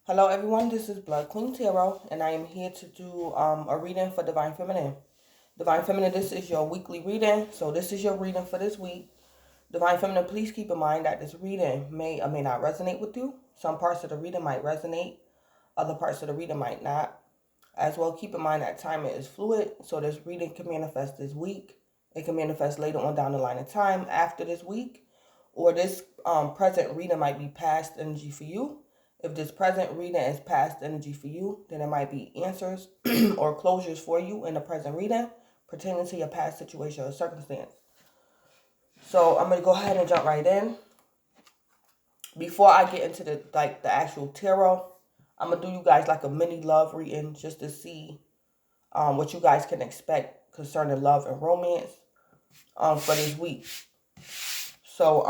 Hello everyone, this is Blood Queen Tarot, and I am here to do a reading for Divine Feminine. Divine Feminine, this is your weekly reading, so this is your reading for this week. Divine Feminine, please keep in mind that this reading may or may not resonate with you. Some parts of the reading might resonate, other parts of the reading might not. As well, keep in mind that time is fluid, so this reading can manifest this week. It can manifest later on down the line of time after this week, or this present reading might be past energy for you. If this present reading is past energy for you, then it might be answers or closures for you in the present reading pertaining to your past situation or circumstance. So I'm going to go ahead and jump right in. Before I get into the actual tarot, I'm going to do you guys like a mini love reading just to see what you guys can expect concerning love and romance for this week. So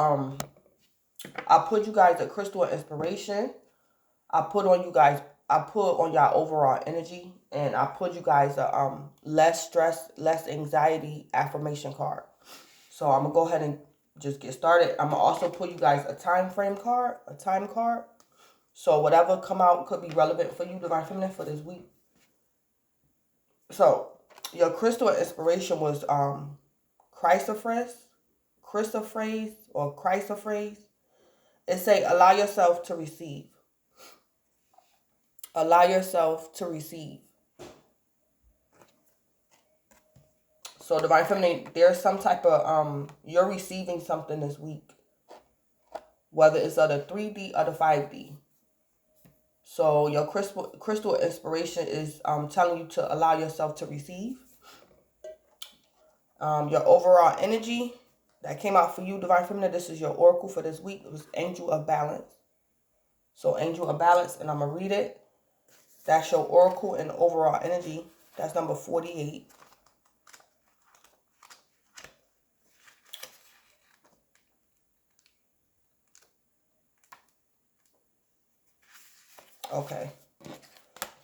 I put you guys a crystal of inspiration. I put on y'all overall energy, and I put you guys a less stress, less anxiety affirmation card. So I'm gonna go ahead and just get started. I'm gonna also put you guys a time card. So whatever come out could be relevant for you, Divine Feminine, for this week. So your crystal of inspiration was chrysoprase. It say allow yourself to receive. Allow yourself to receive. So Divine Feminine, there's some type of, you're receiving something this week. Whether it's of the 3D or the 5D. So your crystal inspiration is telling you to allow yourself to receive. Your overall energy that came out for you, Divine Feminine, this is your oracle for this week. It was Angel of Balance. So Angel of Balance, and I'm going to read it. That's your oracle and overall energy. That's number 48. Okay.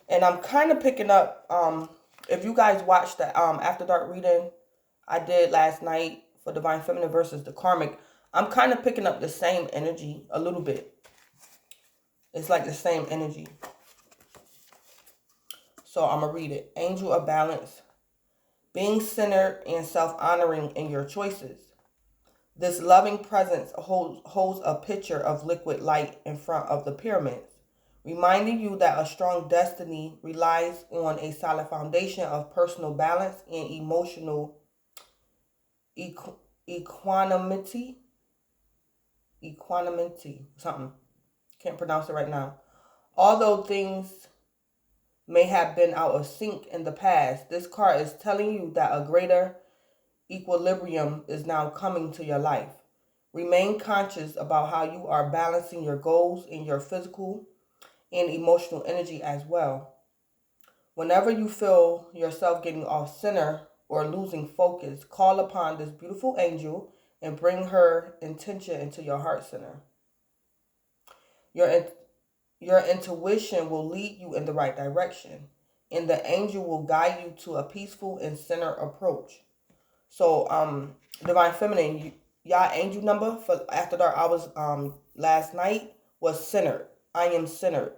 And I'm kind of picking up, if you guys watched the After Dark reading I did last night for Divine Feminine versus the Karmic, I'm kind of picking up the same energy a little bit. It's like the same energy. So I'm going to read it. Angel of Balance. Being centered and self-honoring in your choices. This loving presence holds a picture of liquid light in front of the pyramids, reminding you that a strong destiny relies on a solid foundation of personal balance and emotional equanimity. Something. Can't pronounce it right now. Although things may have been out of sync in the past, this card is telling you that a greater equilibrium is now coming to your life. Remain conscious about how you are balancing your goals in your physical and emotional energy as well. Whenever you feel yourself getting off center or losing focus, call upon this beautiful angel and bring her intention into your heart center. Your intuition will lead you in the right direction, and the angel will guide you to a peaceful and centered approach. So, Divine Feminine, y'all angel number for After Dark hours last night was centered. I am centered.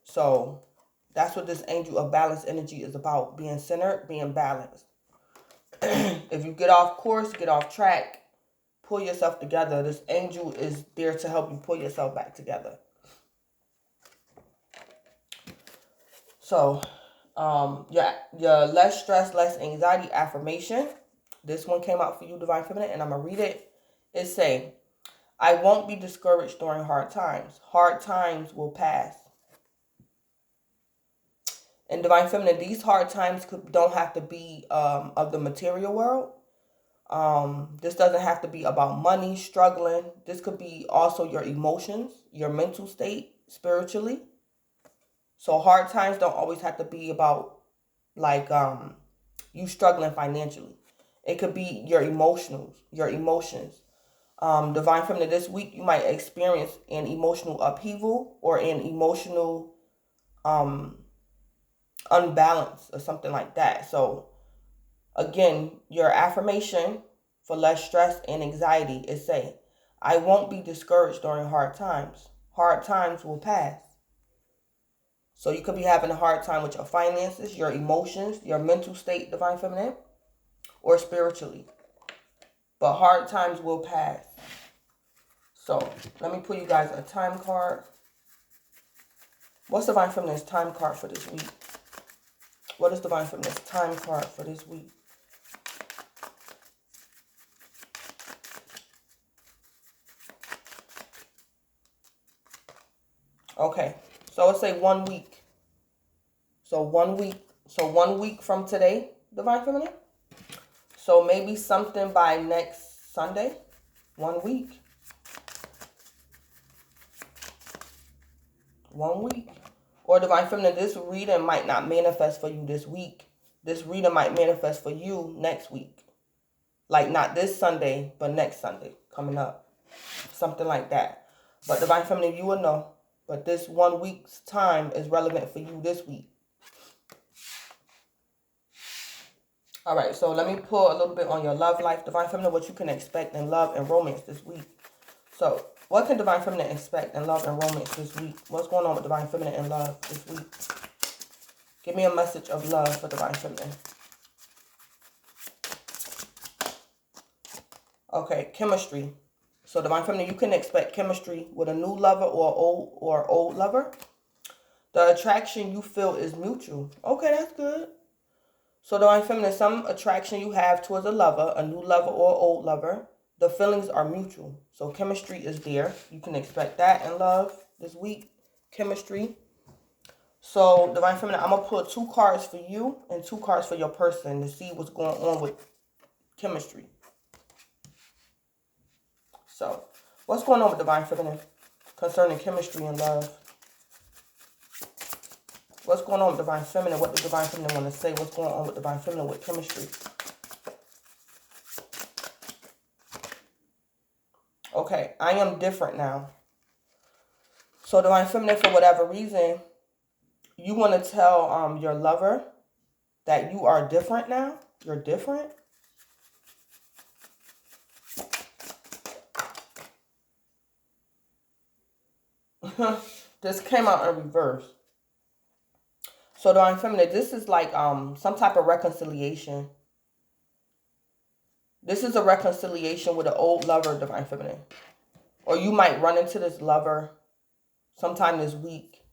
So that's what this Angel of Balance energy is about. Being centered, being balanced. If you get off course, get off track, pull yourself together. This angel is there to help you pull yourself back together. So, your less stress, less anxiety affirmation. This one came out for you, Divine Feminine, and I'm going to read it. It say, I won't be discouraged during hard times. Hard times will pass. And Divine Feminine, these hard times don't have to be of the material world. This doesn't have to be about money, struggling. This could be also your emotions, your mental state, spiritually. So hard times don't always have to be about like you struggling financially. It could be your emotions. Divine Feminine, this week you might experience an emotional upheaval or an emotional unbalance or something like that. So again, your affirmation for less stress and anxiety is say, I won't be discouraged during hard times. Hard times will pass. So you could be having a hard time with your finances, your emotions, your mental state, Divine Feminine, or spiritually. But hard times will pass. So let me pull you guys a time card. What's Divine Feminine's time card for this week? What is Divine Feminine's time card for this week? Okay, so let's say 1 week. So 1 week. So 1 week from today, Divine Feminine. So maybe something by next Sunday. 1 week. 1 week. Or Divine Feminine, this reading might not manifest for you this week. This reading might manifest for you next week. Like not this Sunday, but next Sunday coming up. Something like that. But Divine Feminine, you will know. But this 1 week's time is relevant for you this week. All right, so let me pull a little bit on your love life, Divine Feminine, what you can expect in love and romance this week. So, what can Divine Feminine expect in love and romance this week? What's going on with Divine Feminine in love this week? Give me a message of love for Divine Feminine. Okay, chemistry. So, Divine Feminine, you can expect chemistry with a new lover or old lover. The attraction you feel is mutual. Okay, that's good. So, Divine Feminine, some attraction you have towards a lover, a new lover or old lover, the feelings are mutual. So, chemistry is there. You can expect that in love this week. Chemistry. So, Divine Feminine, I'm going to pull 2 cards for you and 2 cards for your person to see what's going on with chemistry. So, what's going on with Divine Feminine concerning chemistry and love? What's going on with Divine Feminine? What does Divine Feminine want to say? What's going on with Divine Feminine with chemistry? Okay, I am different now. So Divine Feminine, for whatever reason, you want to tell your lover that you are different now. You're different. This came out in reverse. So Divine Feminine, this is like some type of reconciliation. This is a reconciliation with an old lover, Divine Feminine. Or you might run into this lover sometime this week.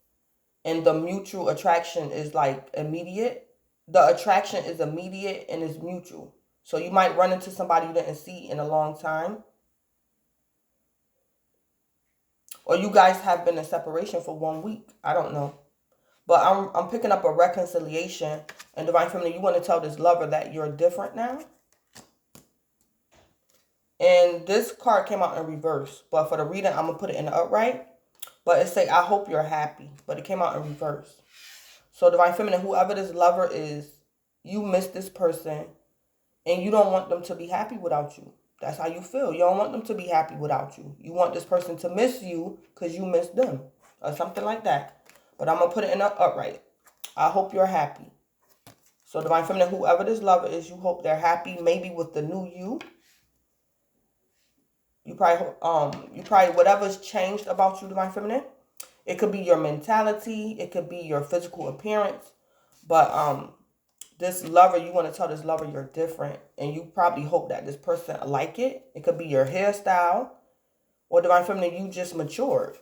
And the mutual attraction is like immediate. The attraction is immediate and is mutual. So you might run into somebody you didn't see in a long time. Or you guys have been in separation for 1 week. I don't know. But I'm picking up a reconciliation. And Divine Feminine, you want to tell this lover that you're different now. And this card came out in reverse. But for the reading, I'm going to put it in the upright. But it say, I hope you're happy. But it came out in reverse. So Divine Feminine, whoever this lover is, you miss this person. And you don't want them to be happy without you. That's how you feel. You don't want them to be happy without you. You want this person to miss you because you miss them. Or something like that. But I'm going to put it in the upright. I hope you're happy. So Divine Feminine, whoever this lover is, you hope they're happy. Maybe with the new you. You probably, whatever's changed about you, Divine Feminine. It could be your mentality. It could be your physical appearance. But this lover, you want to tell this lover you're different. And you probably hope that this person like it. It could be your hairstyle. Or Divine Feminine, you just matured.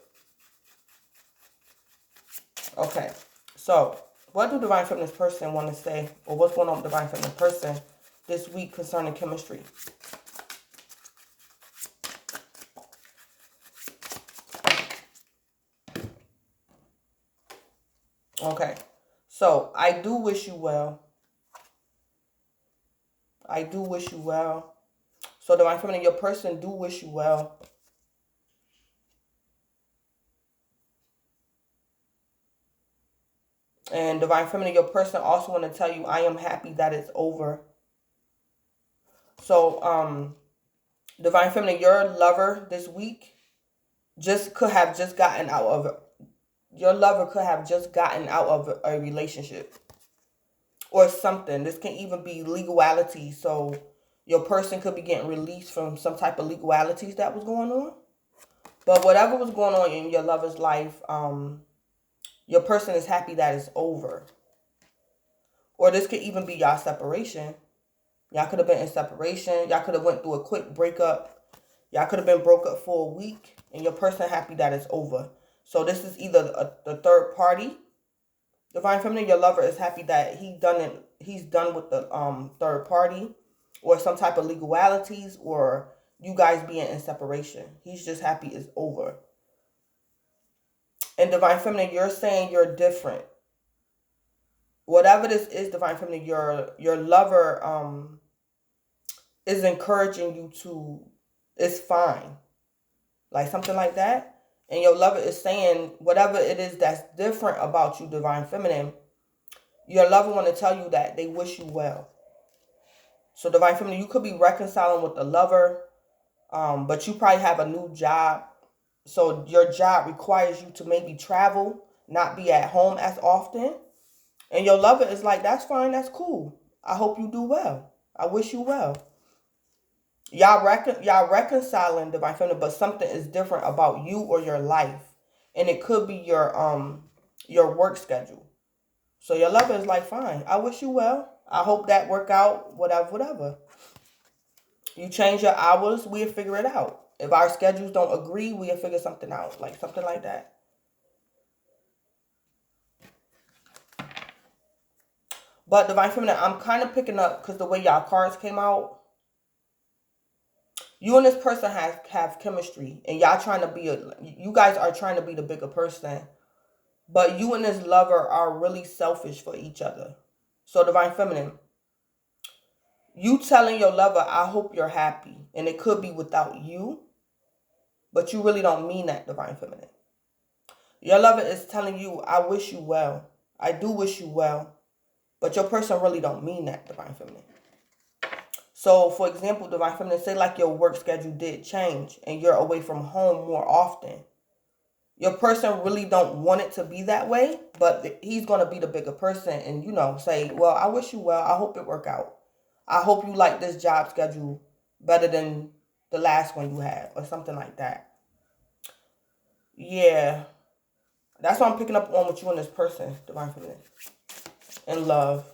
Okay, so what do Divine Feminine's person want to say? Or what's going on with Divine Feminine person this week concerning chemistry? Okay, so I do wish you well. I do wish you well. So Divine Feminine, your person do wish you well. And Divine Feminine, your person also want to tell you, I am happy that it's over. So, Divine Feminine, your lover this week could have just gotten out of it. Your lover could have just gotten out of a relationship. Or something. This can even be legality. So, your person could be getting released from some type of legalities that was going on. But whatever was going on in your lover's life, your person is happy that it's over. Or this could even be y'all separation. Y'all could have been in separation. Y'all could have went through a quick breakup. Y'all could have been broke up for a week. And your person happy that it's over. So this is either the third party. Divine Feminine, your lover is happy that he's done with the third party. Or some type of legalities. Or you guys being in separation. He's just happy it's over. And Divine Feminine, you're saying you're different. Whatever this is, Divine Feminine, your lover is encouraging you to, it's fine. Like something like that. And your lover is saying whatever it is that's different about you, Divine Feminine, your lover want to tell you that they wish you well. So Divine Feminine, you could be reconciling with the lover, but you probably have a new job. So your job requires you to maybe travel, not be at home as often. And your lover is like, that's fine, that's cool. I hope you do well. I wish you well. Y'all reconciling, Divine Feminine, but something is different about you or your life. And it could be your work schedule. So your lover is like, fine, I wish you well. I hope that work out, whatever. You change your hours, we'll figure it out. If our schedules don't agree, we'll figure something out. Like something like that. But Divine Feminine, I'm kind of picking up, because the way y'all cards came out, you and this person have chemistry, and y'all trying to be you guys are trying to be the bigger person, but you and this lover are really selfish for each other. So Divine Feminine, you telling your lover, I hope you're happy, and it could be without you, but you really don't mean that, Divine Feminine. Your lover is telling you, I wish you well. I do wish you well. But your person really don't mean that, Divine Feminine. So, for example, Divine Feminine, say like your work schedule did change and you're away from home more often. Your person really don't want it to be that way, but he's going to be the bigger person and, say, well, I wish you well. I hope it work out. I hope you like this job schedule better than the last one you had or something like that. Yeah. That's what I'm picking up on with you and this person, Divine Feminine. And love.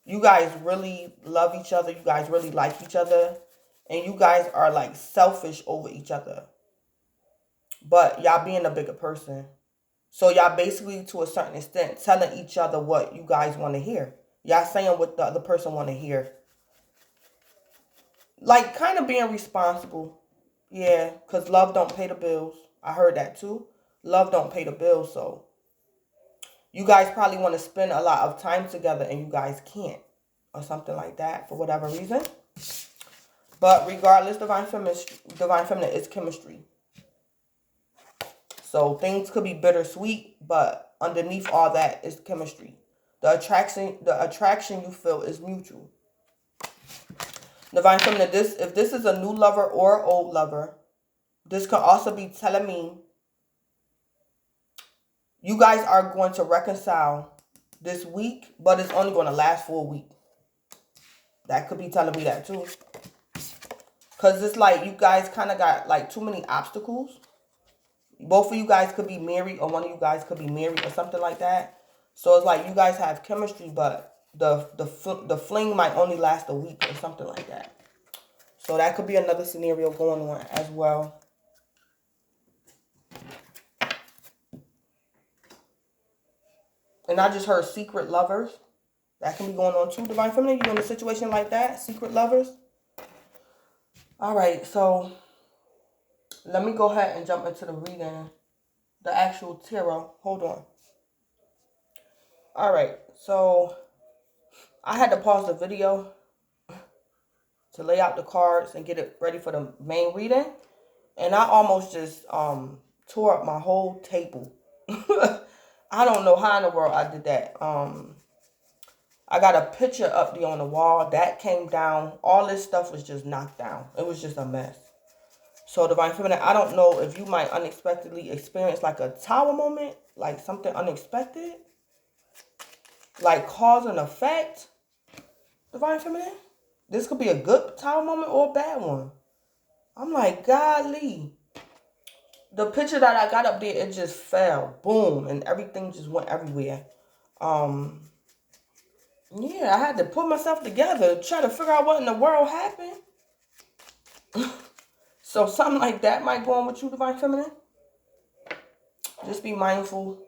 You guys really love each other. You guys really like each other. And you guys are like selfish over each other. But y'all being a bigger person. So y'all basically, to a certain extent, telling each other what you guys want to hear. Y'all saying what the other person want to hear. Like kind of being responsible. Yeah, because love don't pay the bills. I heard that too. Love don't pay the bills, so you guys probably want to spend a lot of time together and you guys can't. Or something like that for whatever reason. But regardless, Divine Feminine is chemistry. So things could be bittersweet, but underneath all that is chemistry. The attraction you feel is mutual. Divine Feminine, if this is a new lover or old lover, this could also be telling me you guys are going to reconcile this week, but it's only going to last for a week. That could be telling me that too. Because it's like you guys kind of got like too many obstacles. Both of you guys could be married or one of you guys could be married or something like that. So it's like you guys have chemistry, but the fling might only last a week or something like that. So that could be another scenario going on as well. And I just heard secret lovers. That can be going on too. Divine Feminine, you in a situation like that? Secret lovers? All right, so let me go ahead and jump into the reading. The actual tarot. Hold on. All right, so I had to pause the video to lay out the cards and get it ready for the main reading. And I almost just tore up my whole table. I don't know how in the world I did that. I got a picture up there on the wall. That came down. All this stuff was just knocked down. It was just a mess. So, Divine Feminine, I don't know if you might unexpectedly experience like a tower moment. Like something unexpected. Like cause and effect. Divine Feminine. This could be a good tower moment or a bad one. I'm like, golly. the picture that I got up there, it just fell. Boom. And everything just went everywhere. Yeah, I had to put myself together, try to figure out what in the world happened. So something like that might go on with you, Divine Feminine. Just be mindful.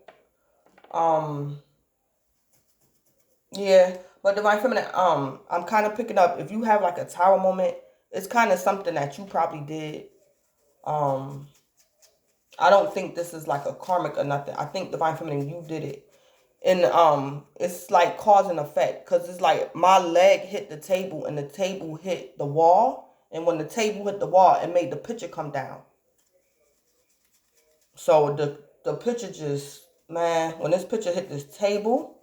Yeah. But Divine Feminine, I'm kind of picking up, if you have like a tower moment, it's kind of something that you probably did. I don't think this is like a karmic or nothing. I think Divine Feminine, you did it. And it's like cause and effect, because it's like my leg hit the table and the table hit the wall, and when the table hit the wall, it made the picture come down. So the picture just, man, when this picture hit this table,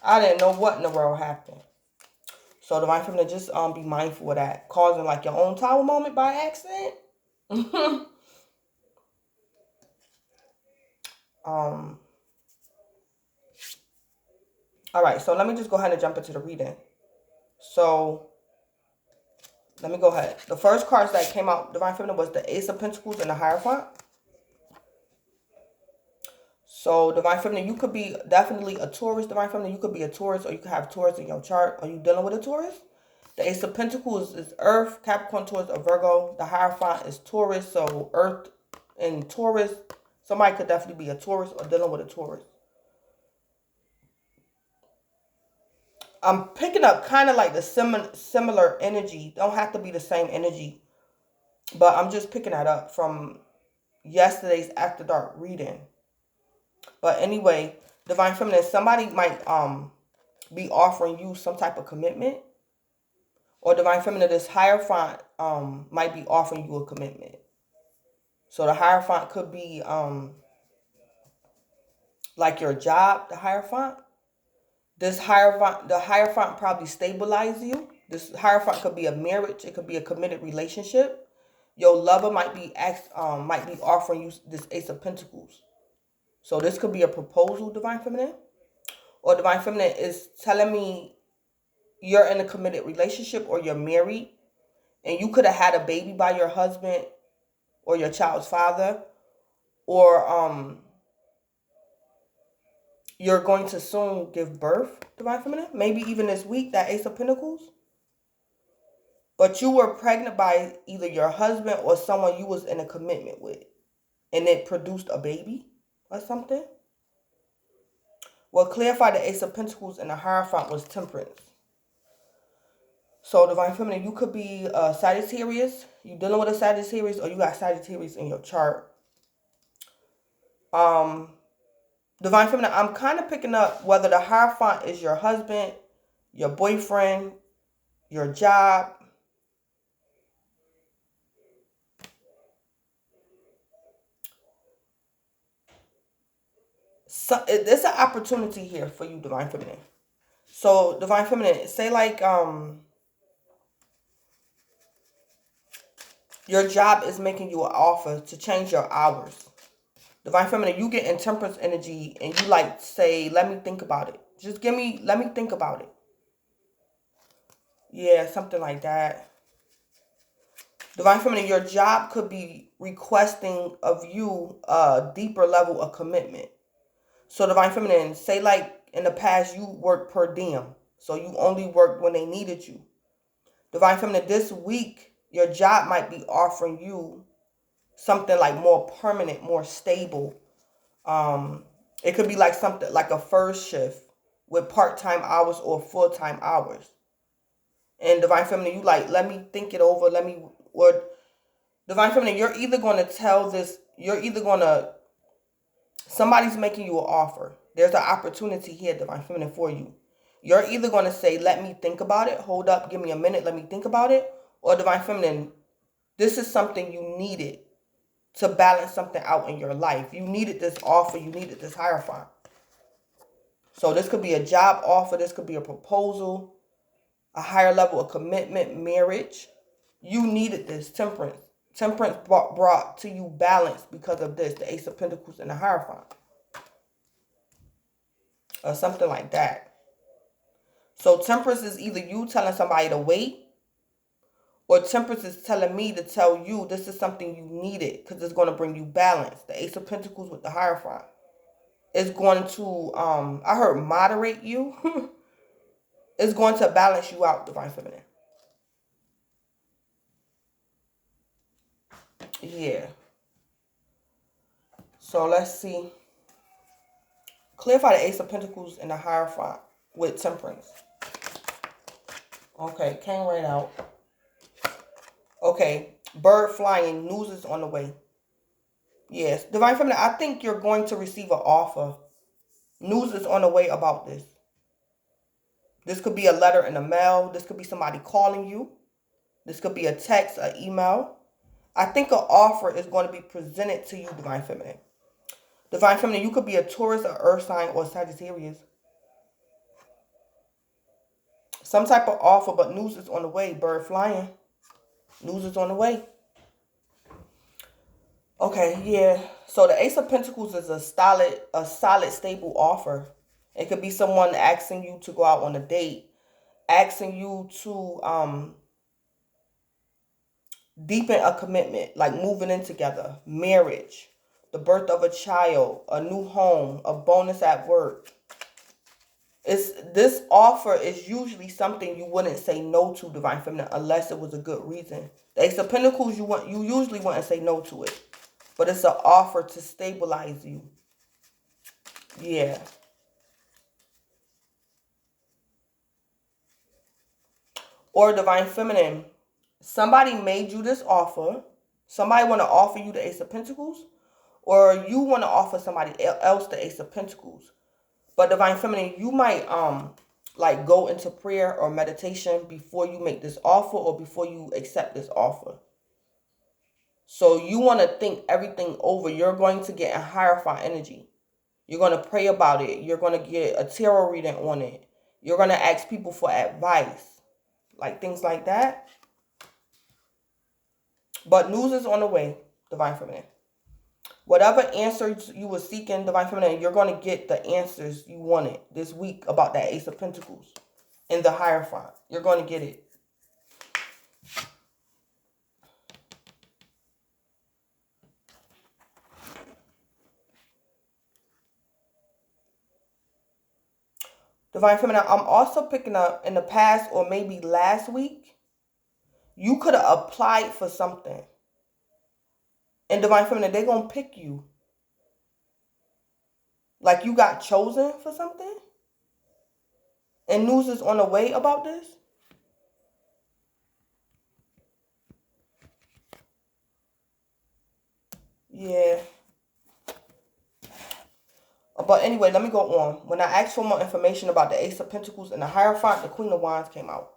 I didn't know what in the world happened. So Divine Feminine, just be mindful of that, causing like your own tower moment by accident. All right, so let me just go ahead and jump into the reading. So let me go ahead. The first cards that came out, Divine Feminine, was the Ace of Pentacles and the Hierophant. So Divine Feminine, you could be definitely a Taurus. Divine Feminine, you could be a Taurus, or you could have Taurus in your chart. Are you dealing with a Taurus? The Ace of Pentacles is Earth, Capricorn, Taurus, or Virgo. The Hierophant is Taurus, so Earth and Taurus. Somebody could definitely be a Taurus or dealing with a Taurus. I'm picking up kind of like the similar energy. Don't have to be the same energy, but I'm just picking that up from yesterday's After Dark reading. But anyway, Divine Feminine, somebody might be offering you some type of commitment, or Divine Feminine, this Hierophant might be offering you a commitment. So the Hierophant could be like your job, the Hierophant. The Hierophant probably stabilize you. This Hierophant could be a marriage. It could be a committed relationship. Your lover might be offering you this Ace of Pentacles. So this could be a proposal, Divine Feminine. Or Divine Feminine is telling me you're in a committed relationship, or you're married, and you could have had a baby by your husband or your child's father, or you're going to soon give birth, Divine Feminine. Maybe even this week, that Ace of Pentacles. But you were pregnant by either your husband or someone you was in a commitment with, and it produced a baby or something. Well, clarify the Ace of Pentacles and the Hierophant was Temperance. So Divine Feminine, you could be Sagittarius. You dealing with a Sagittarius, or you got Sagittarius in your chart. Divine Feminine, I'm kind of picking up whether the Hierophant is your husband, your boyfriend, your job. So there's an opportunity here for you, Divine Feminine. So Divine Feminine, say like your job is making you an offer to change your hours. Divine Feminine, you get in Temperance energy and you like say, let me think about it. Just let me think about it. Yeah, something like that. Divine Feminine, your job could be requesting of you a deeper level of commitment. So Divine Feminine, say like in the past you worked per diem. So you only worked when they needed you. Divine Feminine, this week your job might be offering you something like more permanent, more stable. It could be like something like a first shift with part-time hours or full-time hours. And Divine Feminine, you like, let me think it over. Divine Feminine, you're either going to somebody's making you an offer. There's an opportunity here, Divine Feminine, for you. You're either going to say, let me think about it. Hold up, give me a minute, let me think about it. Or Divine Feminine, this is something you needed to balance something out in your life. You needed this offer. You needed this Hierophant. So this could be a job offer. This could be a proposal, a higher level of commitment, marriage. You needed this. Temperance. Temperance brought to you balance because of this, the Ace of Pentacles and the Hierophant. Or something like that. So Temperance is either you telling somebody to wait, Or Temperance is telling me to tell you this is something you needed because it's going to bring you balance. The Ace of Pentacles with the Hierophant is going to, I heard moderate you. It's going to balance you out, Divine Feminine. Yeah. So let's see. Clarify the Ace of Pentacles and the Hierophant with Temperance. Okay, came right out. Okay, bird flying, news is on the way. Yes, Divine Feminine, I think you're going to receive an offer. News is on the way about this. This could be a letter in the mail. This could be somebody calling you. This could be a text, an email. I think an offer is going to be presented to you, Divine Feminine. Divine Feminine, you could be a Taurus, an Earth sign, or Sagittarius. Some type of offer, but news is on the way. Bird flying. News is on the way. Okay, yeah. So the Ace of Pentacles is a solid, stable offer. It could be someone asking you to go out on a date, asking you to deepen a commitment, like moving in together, marriage, the birth of a child, a new home, a bonus at work. This offer is usually something you wouldn't say no to, Divine Feminine, unless it was a good reason. The Ace of Pentacles, you usually wouldn't say no to it. But it's an offer to stabilize you. Yeah. Or Divine Feminine, somebody made you this offer. Somebody want to offer you the Ace of Pentacles. Or you want to offer somebody else the Ace of Pentacles. But Divine Feminine, you might like go into prayer or meditation before you make this offer or before you accept this offer. So you want to think everything over. You're going to get a Hierophant energy. You're going to pray about it. You're going to get a tarot reading on it. You're going to ask people for advice. Like things like that. But news is on the way, Divine Feminine. Whatever answers you were seeking, Divine Feminine, you're going to get the answers you wanted this week about that Ace of Pentacles and the Hierophant. You're going to get it. Divine Feminine, I'm also picking up in the past or maybe last week, you could have applied for something. And Divine Feminine, they're going to pick you. Like you got chosen for something. And news is on the way about this. Yeah. But anyway, let me go on. When I asked for more information about the Ace of Pentacles and the Hierophant, the Queen of Wands came out.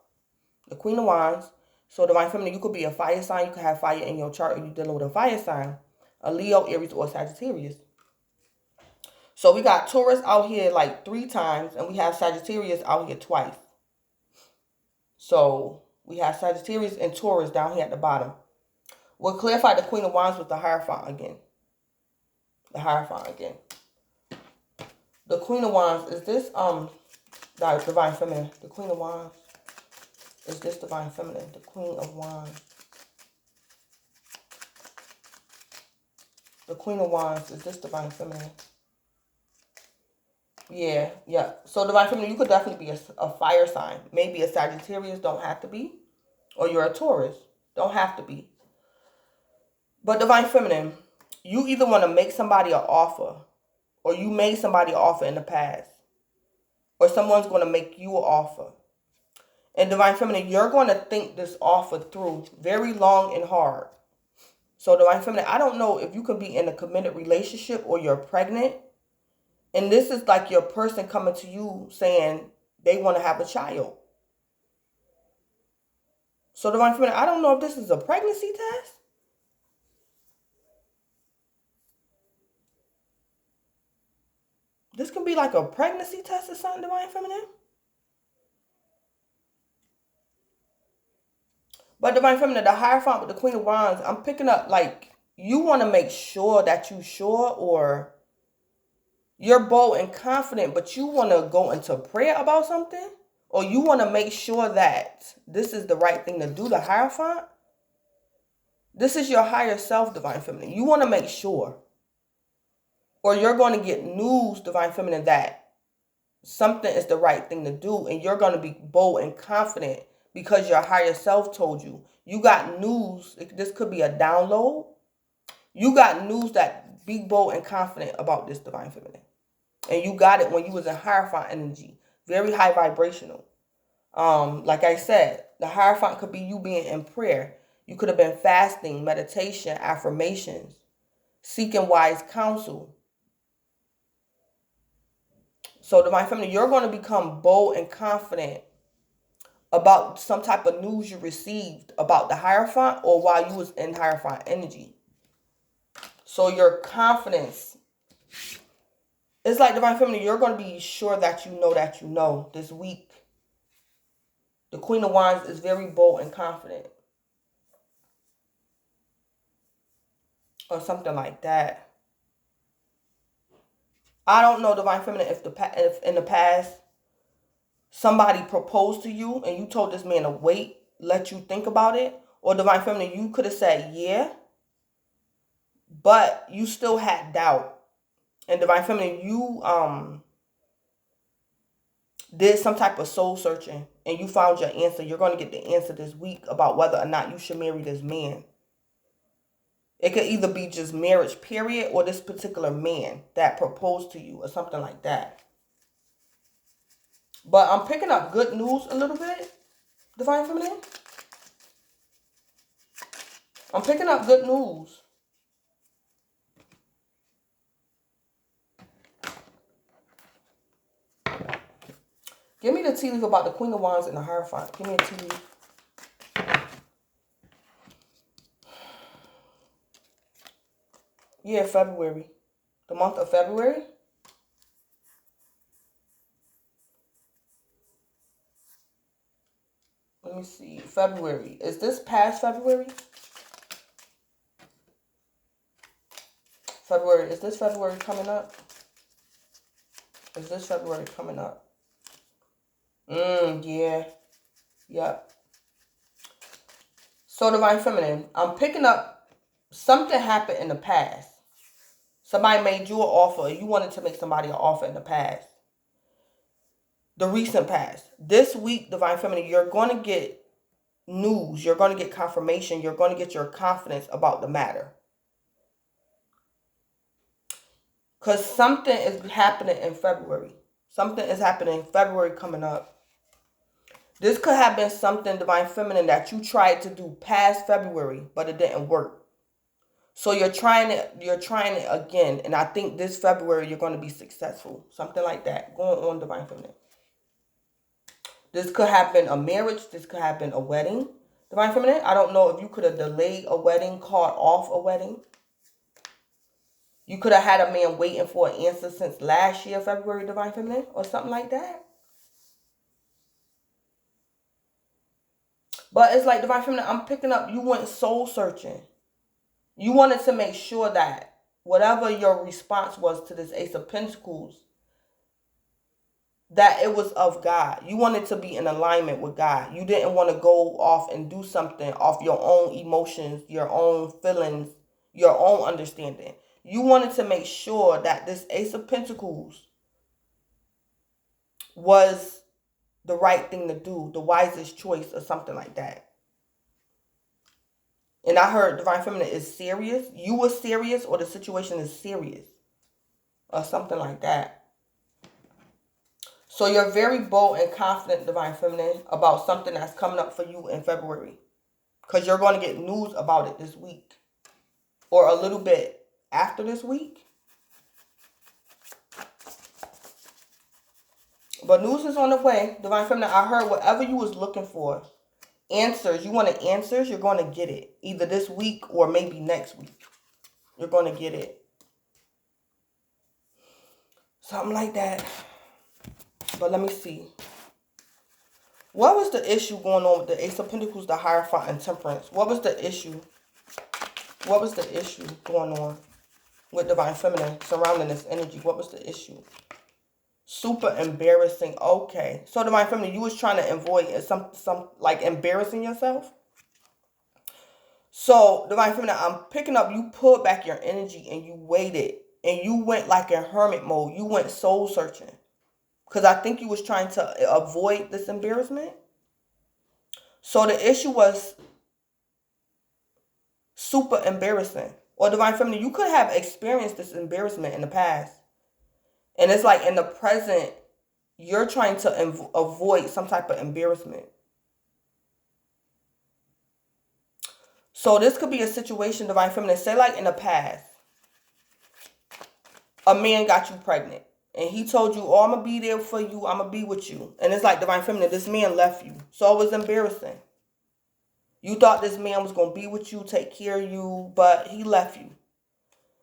The Queen of Wands. So Divine Feminine, you could be a fire sign. You could have fire in your chart if you're dealing with a fire sign. A Leo, Aries, or Sagittarius. So we got Taurus out here like 3 times. And we have Sagittarius out here twice. So we have Sagittarius and Taurus down here at the bottom. We'll clarify the Queen of Wands with the Hierophant again. The Hierophant again. The Queen of Wands, is this Divine Feminine? The Queen of Wands. Is this Divine Feminine? The Queen of Wands. The Queen of Wands, is this Divine Feminine? Yeah. So Divine Feminine, you could definitely be a fire sign. Maybe a Sagittarius, don't have to be. Or you're a Taurus, don't have to be. But Divine Feminine, you either want to make somebody an offer, or you made somebody an offer in the past, or someone's going to make you an offer. And Divine Feminine, you're going to think this offer through very long and hard. So Divine Feminine, I don't know if you could be in a committed relationship or you're pregnant. And this is like your person coming to you saying they want to have a child. So Divine Feminine, I don't know if this is a pregnancy test. This could be like a pregnancy test or something, Divine Feminine. But Divine Feminine, the Hierophant with the Queen of Wands, I'm picking up like you want to make sure that you're sure, or you're bold and confident, but you want to go into prayer about something, or you want to make sure that this is the right thing to do, the Hierophant, this is your higher self, Divine Feminine. You want to make sure, or you're going to get news, Divine Feminine, that something is the right thing to do, and you're going to be bold and confident because your higher self told you. You got news. This could be a download. You got news that be bold and confident about this, Divine Feminine. And you got it when you was in Hierophant energy. Very high vibrational. Like I said, the Hierophant could be you being in prayer. You could have been fasting, meditation, affirmations, seeking wise counsel. So, Divine Feminine, you're going to become bold and confident about some type of news you received about the Hierophant or while you was in Hierophant energy. So your confidence, it's like, Divine Feminine, you're going to be sure that you know this week. The Queen of Wands is very bold and confident. Or something like that. I don't know, Divine Feminine, if in the past somebody proposed to you and you told this man to wait, let you think about it. Or Divine Feminine, you could have said yeah, but you still had doubt. And Divine Feminine, you did some type of soul searching and you found your answer. You're going to get the answer this week about whether or not you should marry this man. It could either be just marriage, period, or this particular man that proposed to you or something like that. But I'm picking up good news a little bit, Divine Feminine. I'm picking up good news. Give me the tea leaf about the Queen of Wands and the Hierophant. Give me a tea leaf. Yeah, February. The month of February. Let me see. February. Is this past February? February. Is this February coming up? Is this February coming up? Yeah. Yep. So, Divine Feminine, I'm picking up something happened in the past. Somebody made you an offer. You wanted to make somebody an offer in the past. The recent past. This week, Divine Feminine, you're going to get news. You're going to get confirmation. You're going to get your confidence about the matter. Because something is happening in February. Something is happening in February coming up. This could have been something, Divine Feminine, that you tried to do past February, but it didn't work. So you're trying it again. And I think this February you're going to be successful. Something like that. Going on, Divine Feminine. This could have been a marriage. This could have been a wedding. Divine Feminine, I don't know if you could have delayed a wedding, called off a wedding. You could have had a man waiting for an answer since last year, February, Divine Feminine, or something like that. But it's like, Divine Feminine, I'm picking up, you went soul searching. You wanted to make sure that whatever your response was to this Ace of Pentacles, that it was of God. You wanted to be in alignment with God. You didn't want to go off and do something off your own emotions, your own feelings, your own understanding. You wanted to make sure that this Ace of Pentacles was the right thing to do, the wisest choice or something like that. And I heard Divine Feminine is serious. You were serious, or the situation is serious. Or something like that. So you're very bold and confident, Divine Feminine, about something that's coming up for you in February. Because you're going to get news about it this week. Or a little bit after this week. But news is on the way. Divine Feminine, I heard whatever you was looking for. Answers. You wanted answers, you're going to get it. Either this week or maybe next week. You're going to get it. Something like that. But let me see. What was the issue going on with the Ace of Pentacles, the Hierophant, and Temperance? What was the issue? What was the issue going on with Divine Feminine surrounding this energy? What was the issue? Super embarrassing. Okay. So Divine Feminine, you was trying to avoid some like embarrassing yourself. So Divine Feminine, I'm picking up, you pulled back your energy and you waited. And you went like in hermit mode. You went soul searching. Because I think you was trying to avoid this embarrassment. So the issue was super embarrassing. Or Divine Feminine, you could have experienced this embarrassment in the past. And it's like in the present, you're trying to avoid some type of embarrassment. So this could be a situation, Divine Feminine, say like in the past, a man got you pregnant. And he told you, oh, I'm going to be there for you. I'm going to be with you. And it's like, Divine Feminine, this man left you. So it was embarrassing. You thought this man was going to be with you, take care of you, but he left you.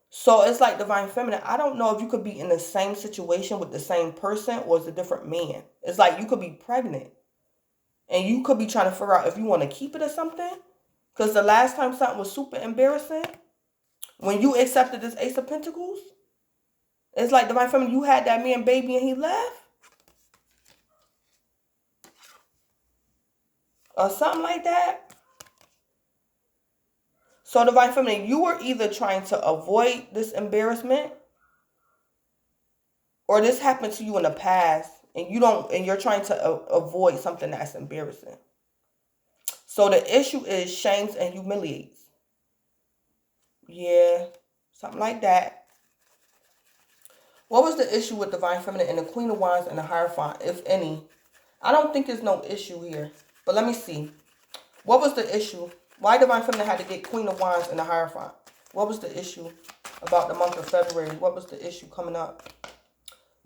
So it's like, Divine Feminine, I don't know if you could be in the same situation with the same person or it's a different man. It's like you could be pregnant. And you could be trying to figure out if you want to keep it or something. Because the last time something was super embarrassing, when you accepted this Ace of Pentacles, it's like, Divine Feminine, you had that man baby and he left. Or something like that. So Divine Feminine, you were either trying to avoid this embarrassment or this happened to you in the past and you're trying to avoid something that's embarrassing. So the issue is shames and humiliates. Yeah, something like that. What was the issue with Divine Feminine and the Queen of Wands and the Hierophant, if any? I don't think there's no issue here. But let me see. What was the issue? Why Divine Feminine had to get Queen of Wands and the Hierophant? What was the issue about the month of February? What was the issue coming up?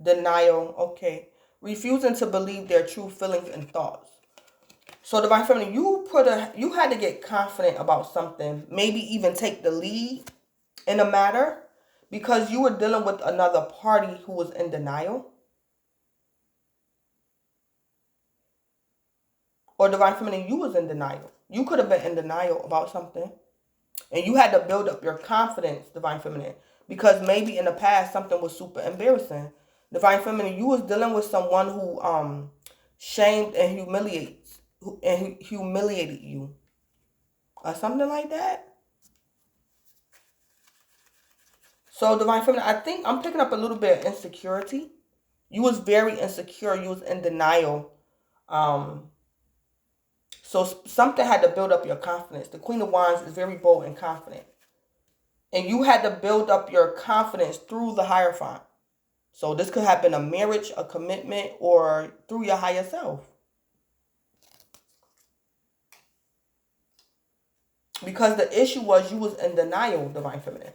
Denial. Okay. Refusing to believe their true feelings and thoughts. So Divine Feminine, you had to get confident about something. Maybe even take the lead in a matter. Because you were dealing with another party who was in denial. Or Divine Feminine, you was in denial. You could have been in denial about something. And you had to build up your confidence, Divine Feminine. Because maybe in the past, something was super embarrassing. Divine Feminine, you was dealing with someone who shamed and humiliated you. Or something like that. So Divine Feminine, I think I'm picking up a little bit of insecurity. You was very insecure. You was in denial. So something had to build up your confidence. The Queen of Wands is very bold and confident. And you had to build up your confidence through the Hierophant. So this could have been a marriage, a commitment, or through your higher self. Because the issue was you was in denial, Divine Feminine.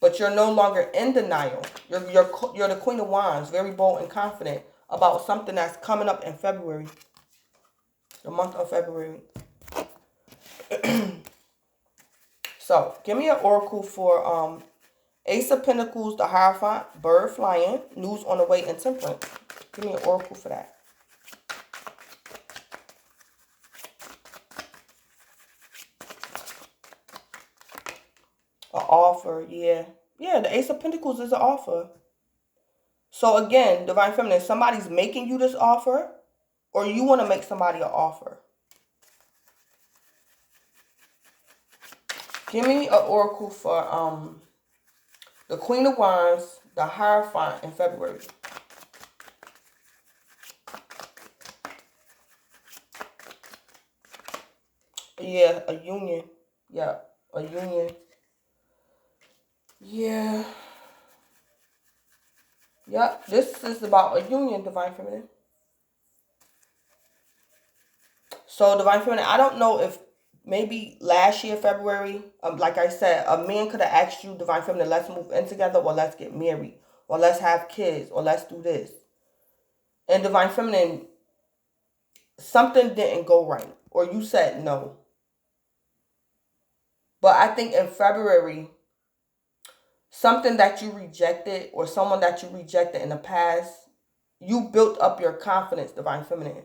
But you're no longer in denial. You're the Queen of Wands, very bold and confident about something that's coming up in February. The month of February. So, give me an oracle for Ace of Pentacles, the Hierophant, bird flying, news on the way, and temperance. Give me an oracle for that. An offer, yeah. Yeah, the Ace of Pentacles is an offer. So again, Divine Feminine, somebody's making you this offer, or you want to make somebody an offer. Give me an oracle for the Queen of Wands, the Hierophant in February. Yeah, a union. Yeah, a union. Yeah. Yep, this is about a union, Divine Feminine. So, Divine Feminine, I don't know if maybe last year, February, like I said, a man could have asked you, Divine Feminine, let's move in together, or let's get married, or let's have kids, or let's do this. And Divine Feminine, something didn't go right, or you said no. But I think in February, something that you rejected, or someone that you rejected in the past, you built up your confidence, Divine Feminine,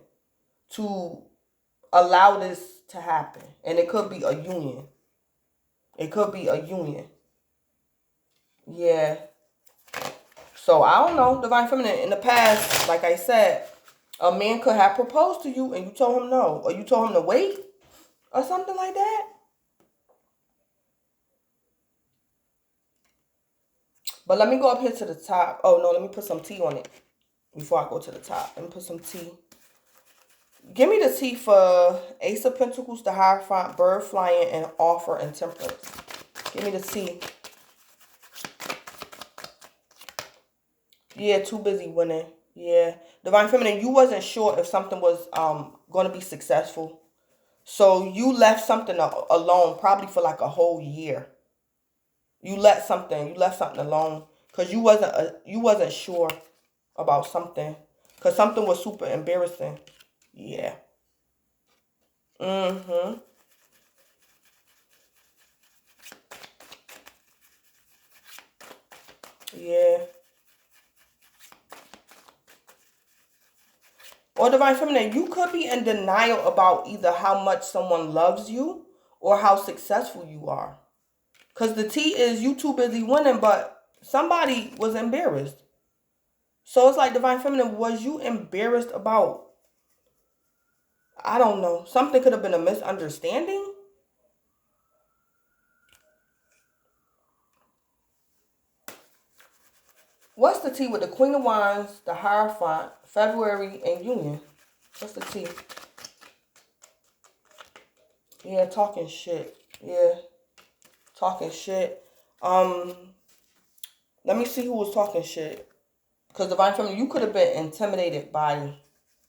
to allow this to happen. And it could be a union. It could be a union. Yeah. So I don't know, Divine Feminine, in the past, like I said, a man could have proposed to you and you told him no. Or you told him to wait. Or something like that. But let me go up here to the top. Oh, no, let me put some tea on it before I go to the top. Let me put some tea. Give me the tea for Ace of Pentacles, the Hierophant, Bird Flying, and Offer and Temperance. Give me the tea. Yeah, too busy winning. Yeah. Divine Feminine, you wasn't sure if something was going to be successful. So you left something alone probably for like a whole year. You left something alone because you wasn't sure about something because something was super embarrassing. Yeah. Mm-hmm. Yeah. Or Divine Feminine, you could be in denial about either how much someone loves you or how successful you are. Because the T is you too busy winning, but somebody was embarrassed. So it's like, Divine Feminine, was you embarrassed about, I don't know, something could have been a misunderstanding? What's the T with the Queen of Wands, the Hierophant, February, and Union? What's the T? Yeah, talking shit. Yeah, talking shit. Let me see who was talking shit. Because Divine Feminine, you could have been intimidated by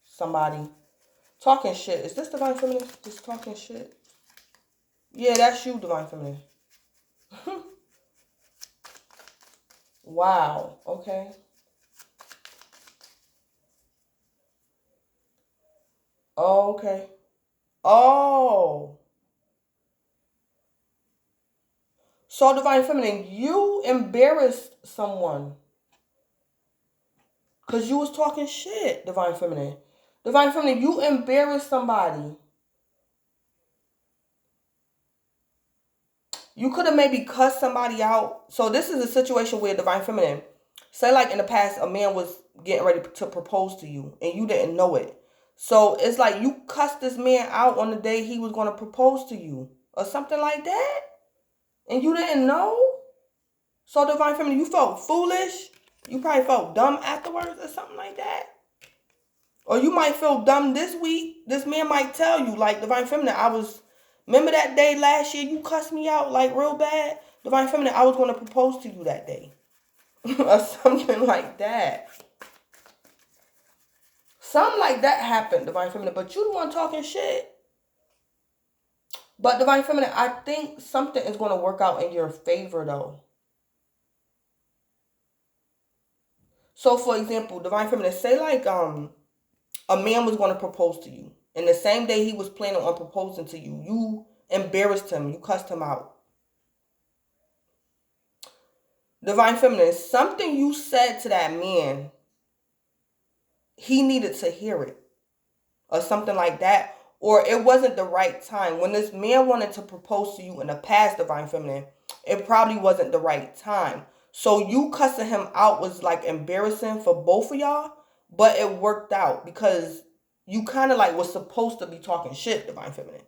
somebody. Talking shit. Is this Divine Feminine? Just talking shit? Yeah, that's you, Divine Feminine. Wow. Okay. Oh, okay. Oh. So, Divine Feminine, you embarrassed someone. Because you was talking shit, Divine Feminine. Divine Feminine, you embarrassed somebody. You could have maybe cussed somebody out. So this is a situation where, Divine Feminine, say like in the past, a man was getting ready to propose to you and you didn't know it. So it's like you cussed this man out on the day he was going to propose to you or something like that. And you didn't know. So Divine Feminine, you felt foolish. You probably felt dumb afterwards or something like that. Or you might feel dumb this week. This man might tell you, like, Divine Feminine, remember that day last year you cussed me out, like, real bad? Divine Feminine, I was going to propose to you that day. Or something like that. Something like that happened, Divine Feminine, but you the one talking shit. But Divine Feminine, I think something is going to work out in your favor, though. So, for example, Divine Feminine, say, like, a man was going to propose to you. And the same day he was planning on proposing to you, you embarrassed him. You cussed him out. Divine Feminine, something you said to that man, he needed to hear it. Or something like that. Or it wasn't the right time. When this man wanted to propose to you in the past, Divine Feminine, it probably wasn't the right time. So you cussing him out was like embarrassing for both of y'all. But it worked out because you kind of like was supposed to be talking shit, Divine Feminine.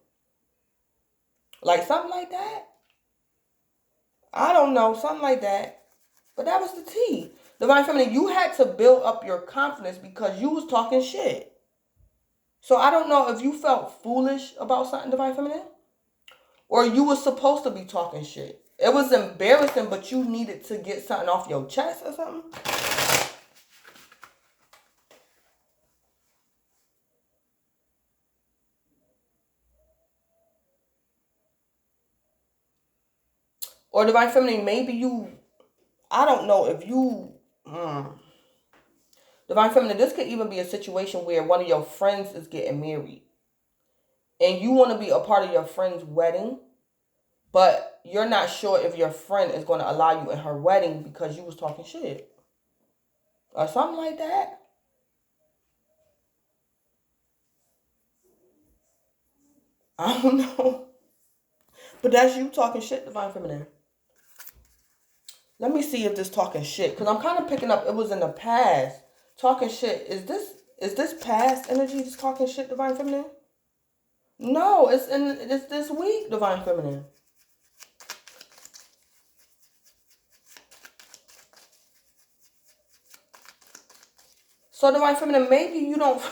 Like something like that. I don't know, something like that. But that was the tea. Divine Feminine, you had to build up your confidence because you was talking shit. So I don't know if you felt foolish about something, Divine Feminine, or you was supposed to be talking shit. It was embarrassing, but you needed to get something off your chest or something. Or Divine Feminine, maybe you, I don't know if you, Divine Feminine, this could even be a situation where one of your friends is getting married. And you want to be a part of your friend's wedding, but you're not sure if your friend is going to allow you in her wedding because you was talking shit. Or something like that. I don't know. But that's you talking shit, Divine Feminine. Let me see if this talking shit, because I'm kind of picking up it was in the past. Talking shit. Is this past energy just talking shit, Divine Feminine? No, it's this week, Divine Feminine. So Divine Feminine, maybe you don't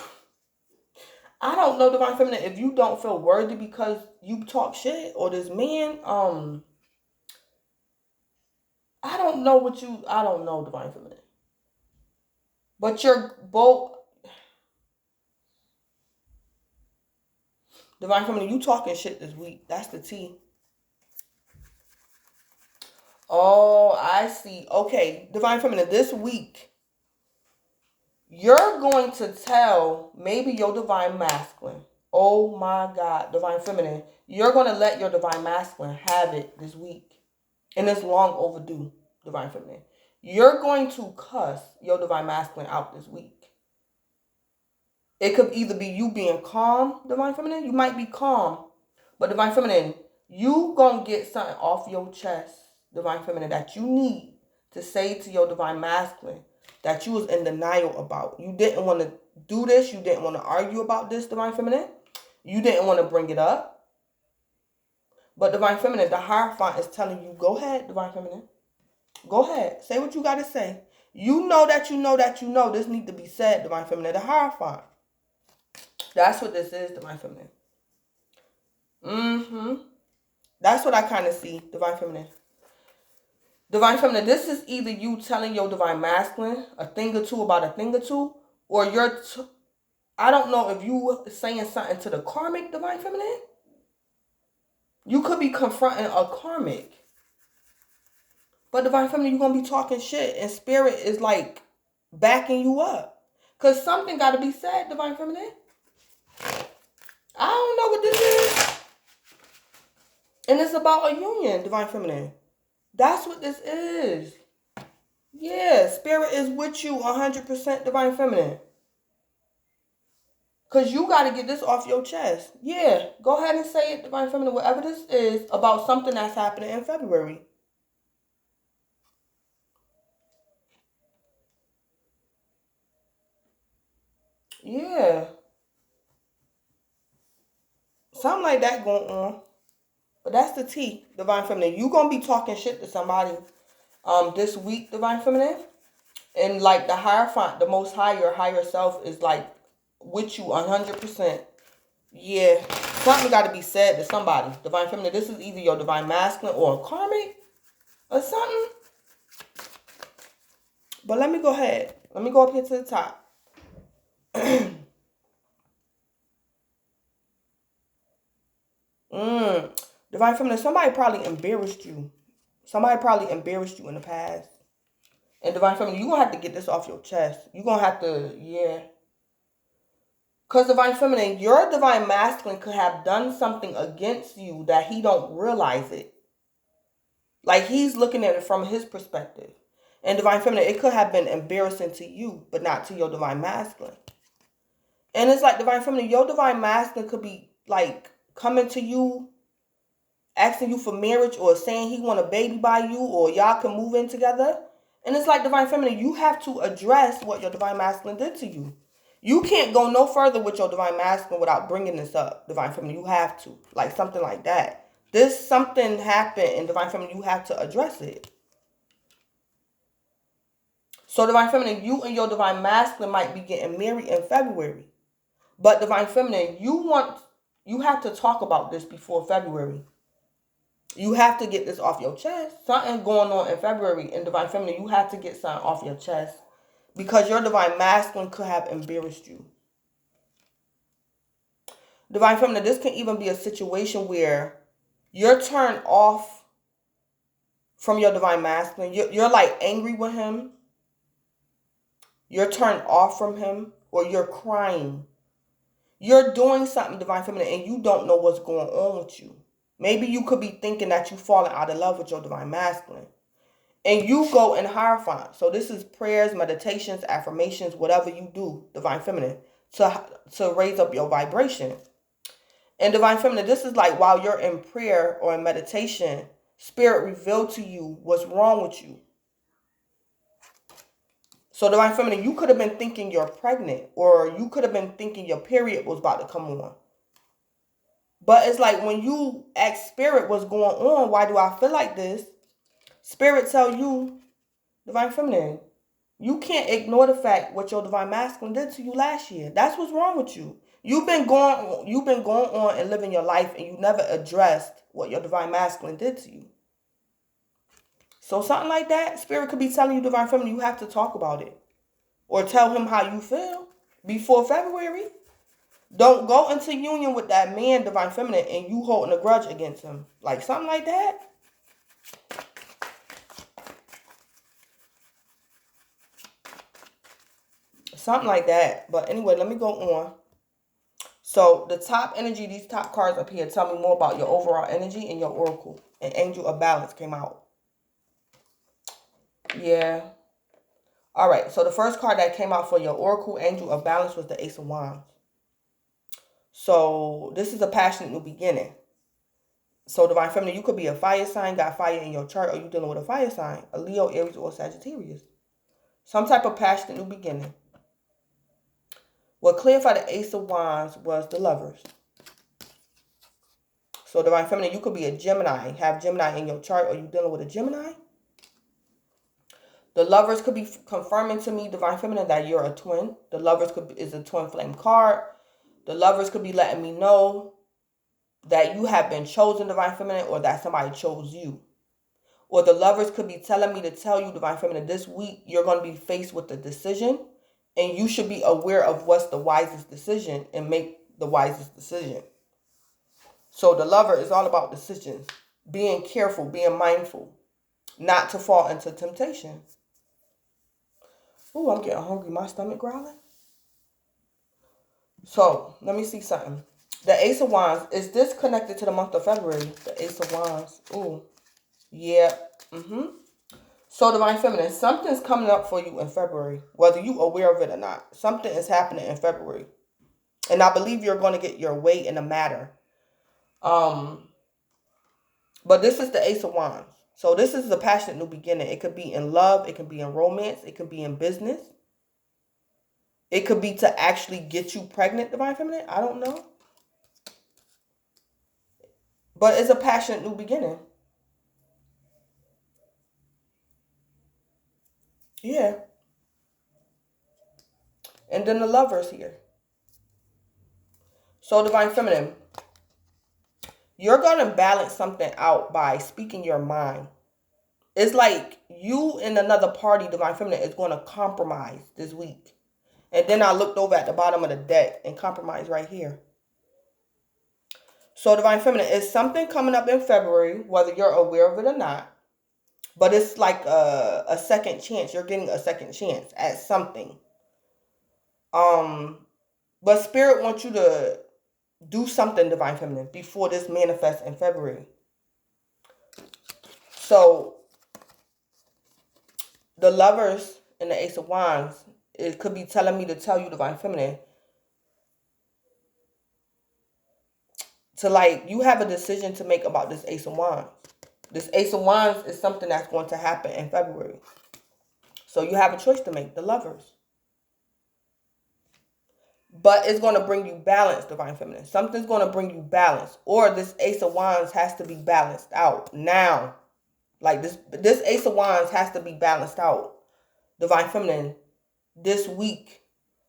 I don't know, Divine Feminine, if you don't feel worthy because you talk shit or this man, I don't know, Divine Feminine. But you're both Divine Feminine, you talking shit this week. That's the T. Oh, I see. Okay, Divine Feminine, this week, you're going to tell maybe your Divine Masculine. Oh my God, Divine Feminine, you're going to let your Divine Masculine have it this week. And it's long overdue, Divine Feminine. You're going to cuss your Divine Masculine out this week. It could either be you being calm, Divine Feminine. You might be calm. But Divine Feminine, you gonna get something off your chest, Divine Feminine, that you need to say to your Divine Masculine that you was in denial about. You didn't want to do this. You didn't want to argue about this, Divine Feminine. You didn't want to bring it up. But Divine Feminine, the Hierophant is telling you, go ahead, Divine Feminine. Go ahead. Say what you got to say. You know that you know that you know this need to be said, Divine Feminine. The Hierophant. That's what this is, Divine Feminine. That's what I kind of see, Divine Feminine. Divine Feminine, this is either you telling your Divine Masculine a thing or two about a thing or two, or I don't know if you saying something to the karmic, Divine Feminine. You could be confronting a karmic. But Divine Feminine, you're going to be talking shit, and Spirit is like backing you up. Because something got to be said, Divine Feminine. I don't know what this is. And it's about a union, Divine Feminine. That's what this is. Yeah, Spirit is with you 100%, Divine Feminine. Because you got to get this off your chest. Yeah, go ahead and say it, Divine Feminine, whatever this is about something that's happening in February. Yeah. Something like that going on. But that's the T, Divine Feminine. You going to be talking shit to somebody this week, Divine Feminine. And like the Hierophant, the most higher self is like with you 100%. Yeah. Something got to be said to somebody, Divine Feminine. This is either your Divine Masculine or a karmic or something. But let me go ahead. Let me go up here to the top. Divine Feminine, somebody probably embarrassed you. Somebody probably embarrassed you in the past. And Divine Feminine, you're going to have to get this off your chest. You're going to have to, yeah. Because Divine Feminine, your Divine Masculine could have done something against you that he don't realize it. Like he's looking at it from his perspective. And Divine Feminine, it could have been embarrassing to you, but not to your Divine Masculine. And it's like Divine Feminine, your Divine Masculine could be like coming to you, asking you for marriage or saying he want a baby by you or y'all can move in together. And it's like Divine Feminine, you have to address what your Divine Masculine did to you. You can't go no further with your Divine Masculine without bringing this up, Divine Feminine. You have to. Like something like that. Something happened in Divine Feminine, you have to address it. So Divine Feminine, you and your Divine Masculine might be getting married in February. But Divine Feminine, you have to talk about this before February. You have to get this off your chest. Something going on in February in Divine Feminine. You have to get something off your chest. Because your Divine Masculine could have embarrassed you. Divine Feminine, this can even be a situation where you're turned off from your Divine Masculine. You're like angry with him. You're turned off from him. Or you're crying. You're doing something, Divine Feminine, and you don't know what's going on with you. Maybe you could be thinking that you're falling out of love with your Divine Masculine. And you go in Hierophant. So this is prayers, meditations, affirmations, whatever you do, Divine Feminine, to raise up your vibration. And Divine Feminine, this is like while you're in prayer or in meditation, Spirit revealed to you what's wrong with you. So Divine Feminine, you could have been thinking you're pregnant, or you could have been thinking your period was about to come on. But it's like when you ask Spirit what's going on, why do I feel like this? Spirit tell you, Divine Feminine, you can't ignore the fact what your Divine Masculine did to you last year. That's what's wrong with you. You've been going on and living your life, and you never addressed what your Divine Masculine did to you. So something like that, Spirit could be telling you, Divine Feminine, you have to talk about it. Or tell him how you feel before February. Don't go into union with that man, Divine Feminine, and you holding a grudge against him. Like something like that. Something like that. But anyway, let me go on. So the top energy, these top cards up here, tell me more about your overall energy and your oracle. And Angel of Balance came out. Yeah. All right. So the first card that came out for your oracle, Angel of Balance, was the Ace of Wands. So this is a passionate new beginning. So Divine Feminine, you could be a fire sign, got fire in your chart, or you dealing with a fire sign, a Leo, Aries, or Sagittarius. Some type of passionate new beginning. What clarified the Ace of Wands was the Lovers. So Divine Feminine, you could be a Gemini, have Gemini in your chart, or you dealing with a Gemini. The Lovers could be confirming to me, Divine Feminine, that you're a twin. The Lovers is a twin flame card. The Lovers could be letting me know that you have been chosen, Divine Feminine, or that somebody chose you. Or the Lovers could be telling me to tell you, Divine Feminine, this week you're going to be faced with a decision, and you should be aware of what's the wisest decision and make the wisest decision. So the Lover is all about decisions, being careful, being mindful, not to fall into temptation. Ooh, I'm getting hungry. My stomach growling. So let me see something. The Ace of Wands, is this connected to the month of February? The Ace of Wands. Ooh. Yeah. So Divine Feminine, something's coming up for you in February, whether you aware of it or not. Something is happening in February. And I believe you're going to get your way in the matter. But this is the Ace of Wands. So this is a passionate new beginning. It could be in love. It could be in romance. It could be in business. It could be to actually get you pregnant, Divine Feminine. I don't know. But it's a passionate new beginning. Yeah. And then the Lovers here. So Divine Feminine, you're going to balance something out by speaking your mind. It's like you and another party, Divine Feminine, is going to compromise this week. And then I looked over at the bottom of the deck and compromise right here. So Divine Feminine, is something coming up in February, whether you're aware of it or not. But it's like a second chance. You're getting a second chance at something. But Spirit wants you to do something, Divine Feminine, before this manifests in February. So the Lovers and the Ace of Wands, it could be telling me to tell you, Divine Feminine, to like, you have a decision to make about this Ace of Wands. This Ace of Wands is something that's going to happen in February. So you have a choice to make, the Lovers. But it's going to bring you balance, Divine Feminine. Something's going to bring you balance. Or this Ace of Wands has to be balanced out now. Like this Ace of Wands has to be balanced out, Divine Feminine, this week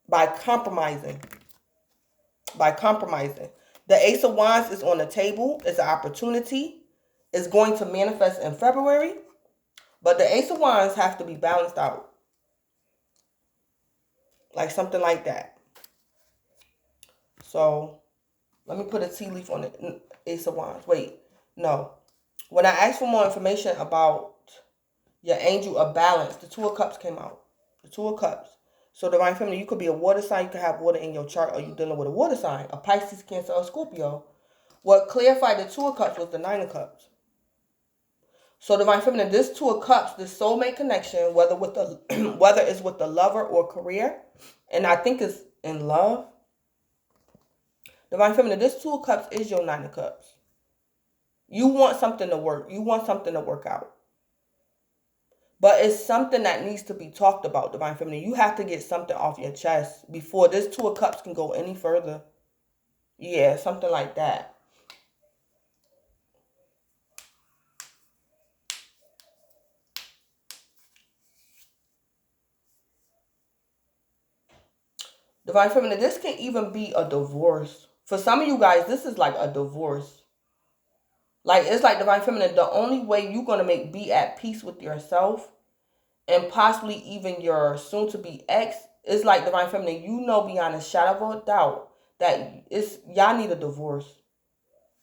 by compromising. By compromising. The Ace of Wands is on the table. It's an opportunity. It's going to manifest in February. But the Ace of Wands have to be balanced out. Like something like that. So, let me put a tea leaf on the Ace of Wands. Wait, no. When I asked for more information about your Angel of Balance, the Two of Cups came out. The Two of Cups. So, Divine Feminine, you could be a water sign. You could have water in your chart, or you dealing with a water sign. A Pisces, Cancer, or Scorpio. What clarified the Two of Cups was the Nine of Cups. So, Divine Feminine, this Two of Cups, this soulmate connection, whether it's with the lover or career, and I think it's in love. Divine Feminine, this Two of Cups is your Nine of Cups. You want something to work. You want something to work out. But it's something that needs to be talked about, Divine Feminine. You have to get something off your chest before this Two of Cups can go any further. Yeah, something like that. Divine Feminine, this can even be a divorce. For some of you guys, this is like a divorce. Like, it's like, Divine Feminine, the only way you're going to be at peace with yourself and possibly even your soon-to-be ex is like, Divine Feminine, you know beyond a shadow of a doubt that y'all need a divorce.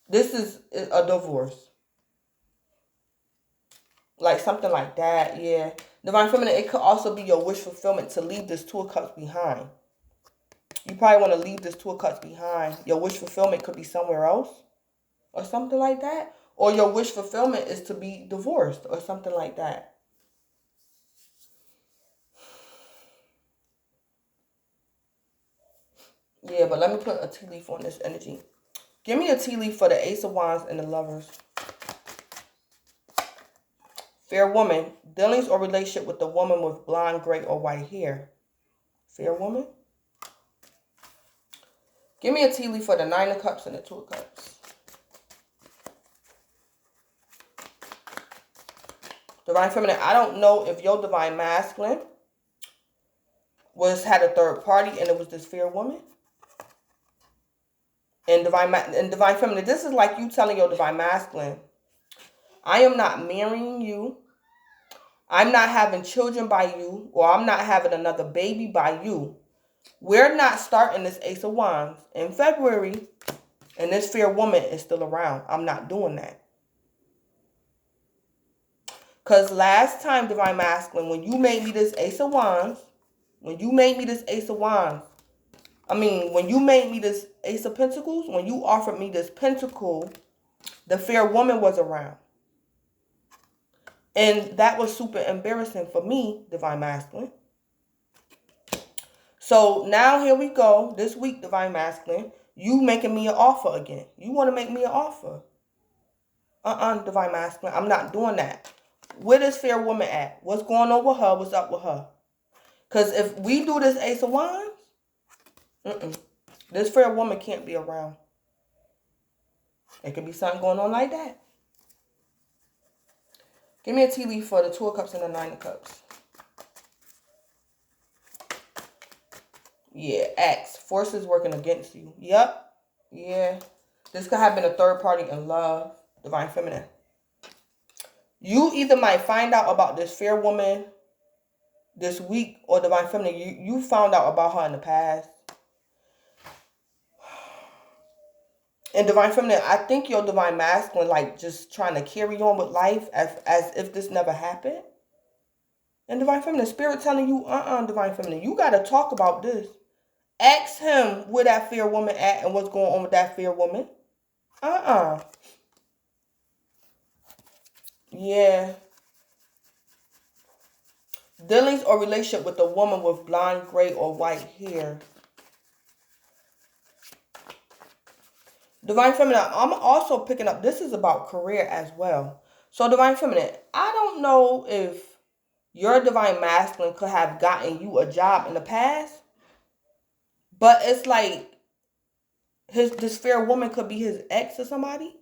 This is a divorce. Like, something like that, yeah. Divine Feminine, it could also be your wish fulfillment to leave this Two of Cups behind. You probably want to leave this Two of Cups behind. Your wish fulfillment could be somewhere else or something like that. Or your wish fulfillment is to be divorced or something like that. Yeah, but let me put a tea leaf on this energy. Give me a tea leaf for the Ace of Wands and the Lovers. Fair woman, dealings or relationship with the woman with blonde, gray, or white hair. Fair woman. Give me a tea leaf for the Nine of Cups and the Two of Cups. Divine Feminine, I don't know if your Divine Masculine had a third party and it was this fair woman. And Divine Feminine, this is like you telling your Divine Masculine, I am not marrying you. I'm not having children by you, or I'm not having another baby by you. We're not starting this Ace of Wands in February, and this fair woman is still around. I'm not doing that. Because last time, Divine Masculine, when you made me this Ace of Wands, when you made me this Ace of Pentacles, when you offered me this Pentacle, the fair woman was around. And that was super embarrassing for me, Divine Masculine. So now here we go. This week, Divine Masculine, you making me an offer again. You want to make me an offer. Divine Masculine, I'm not doing that. Where this fair woman at? What's going on with her? What's up with her? Because if we do this Ace of Wands, this fair woman can't be around. There could be something going on like that. Give me a tea leaf for the Two of Cups and the Nine of Cups. Yeah, X. Forces working against you. Yep. Yeah. This could have been a third party in love. Divine Feminine. You either might find out about this fair woman this week, or Divine Feminine, you found out about her in the past. And Divine Feminine, I think your Divine Masculine, like, just trying to carry on with life as if this never happened. And Divine Feminine, Spirit telling you, Divine Feminine, you got to talk about this. Ask him where that fair woman at and what's going on with that fair woman. Yeah. Dealings or relationship with a woman with blonde, gray, or white hair. Divine Feminine, I'm also picking up, this is about career as well. So Divine Feminine, I don't know if your Divine Masculine could have gotten you a job in the past, but it's like this fair woman could be his ex or somebody.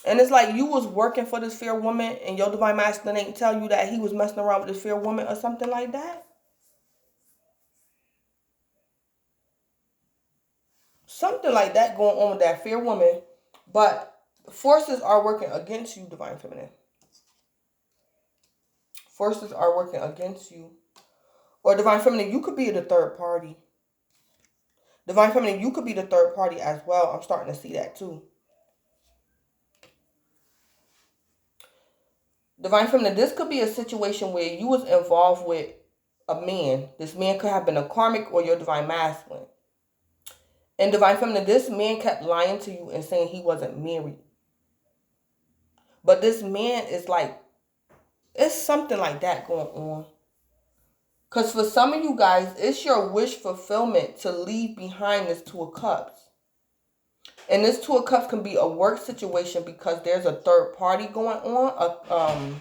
And it's like you was working for this fair woman and your Divine Masculine ain't tell you that he was messing around with this fair woman or something like that. Something like that going on with that fair woman. But forces are working against you, Divine Feminine. Forces are working against you. Or Divine Feminine, you could be the third party. Divine Feminine, you could be the third party as well. I'm starting to see that too. Divine Feminine, this could be a situation where you was involved with a man. This man could have been a karmic or your Divine Masculine. And Divine Feminine, this man kept lying to you and saying he wasn't married. But this man is like, it's something like that going on. Because for some of you guys, it's your wish fulfillment to leave behind this Two of Cups. And this Two of Cups can be a work situation because there's a third party going on.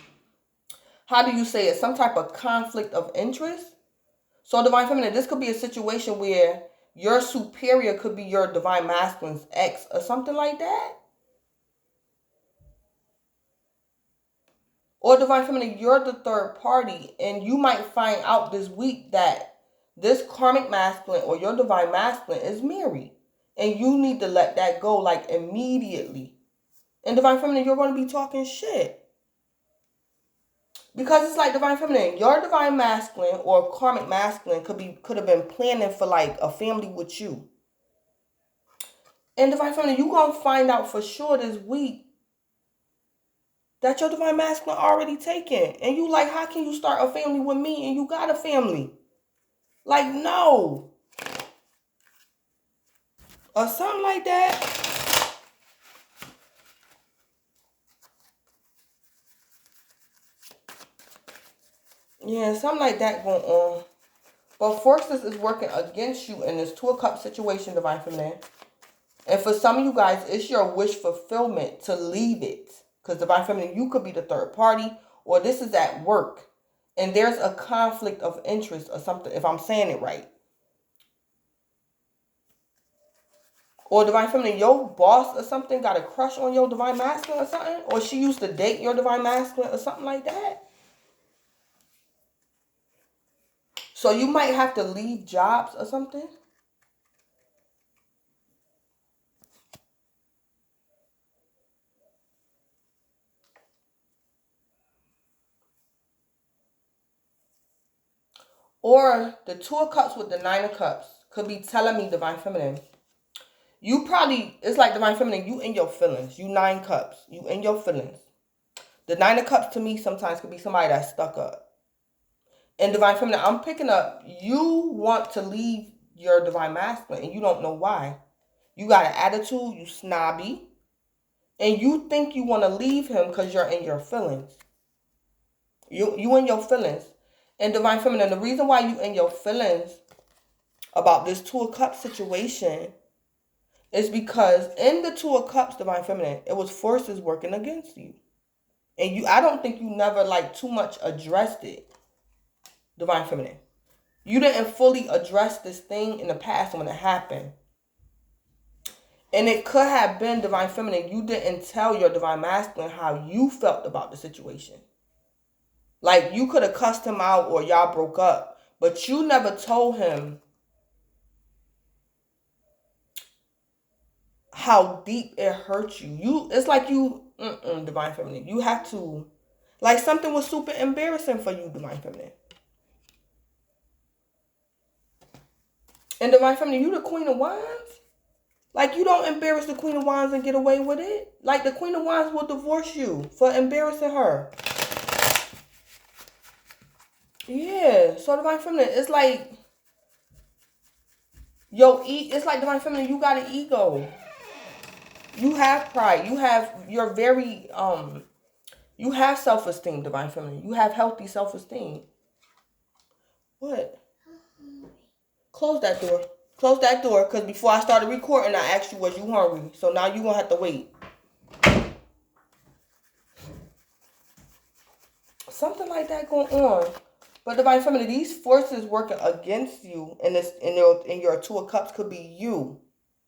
how do you say it? Some type of conflict of interest. So Divine Feminine, this could be a situation where your superior could be your Divine Masculine's ex or something like that. Or Divine Feminine, you're the third party, and you might find out this week that this karmic masculine or your Divine Masculine is married. And you need to let that go, like, immediately. And Divine Feminine, you're going to be talking shit. Because it's like Divine Feminine, your Divine Masculine or karmic masculine could have been planning for like a family with you. And Divine Feminine, you're going to find out for sure this week that your Divine Masculine already taken. And you like, how can you start a family with me and you got a family? Like, no. Or something like that. Yeah, something like that going on. But forces is working against you in this Two of Cups situation, Divine Feminine. And for some of you guys, it's your wish fulfillment to leave it. Because Divine Feminine, you could be the third party, or this is at work. And there's a conflict of interest or something, if I'm saying it right. Or Divine Feminine, your boss or something got a crush on your Divine Masculine or something. Or she used to date your Divine Masculine or something like that. So you might have to leave jobs or something. Or the Two of Cups with the Nine of Cups could be telling me, Divine Feminine, you probably, it's like Divine Feminine, you in your feelings. You Nine Cups. You in your feelings. The Nine of Cups to me sometimes could be somebody that's stuck up. And Divine Feminine, I'm picking up, you want to leave your Divine Masculine and you don't know why. You got an attitude, you snobby, and you think you want to leave him because you're in your feelings. You in your feelings. And Divine Feminine, the reason why you in your feelings about this Two of Cups situation is because in the Two of Cups, Divine Feminine, it was forces working against you. And I don't think you never like too much addressed it, Divine Feminine. You didn't fully address this thing in the past when it happened. And it could have been, Divine Feminine, you didn't tell your Divine Masculine how you felt about the situation. Like, you could have cussed him out or y'all broke up, but you never told him how deep it hurt you. It's like you, Divine Feminine, you have to, like something was super embarrassing for you, Divine Feminine. And Divine Feminine, you the Queen of Wands? Like, you don't embarrass the Queen of Wands and get away with it. Like, the Queen of Wands will divorce you for embarrassing her. Yeah, so Divine Feminine, it's like, it's like Divine Feminine, you got an ego. You have pride. You're very, you have self-esteem, Divine Feminine. You have healthy self-esteem. What? Close that door. Close that door, because before I started recording, I asked you, was you hungry? So now you're going to have to wait. Something like that going on. But Divine Feminine, these forces working against you in your Two of Cups could be you.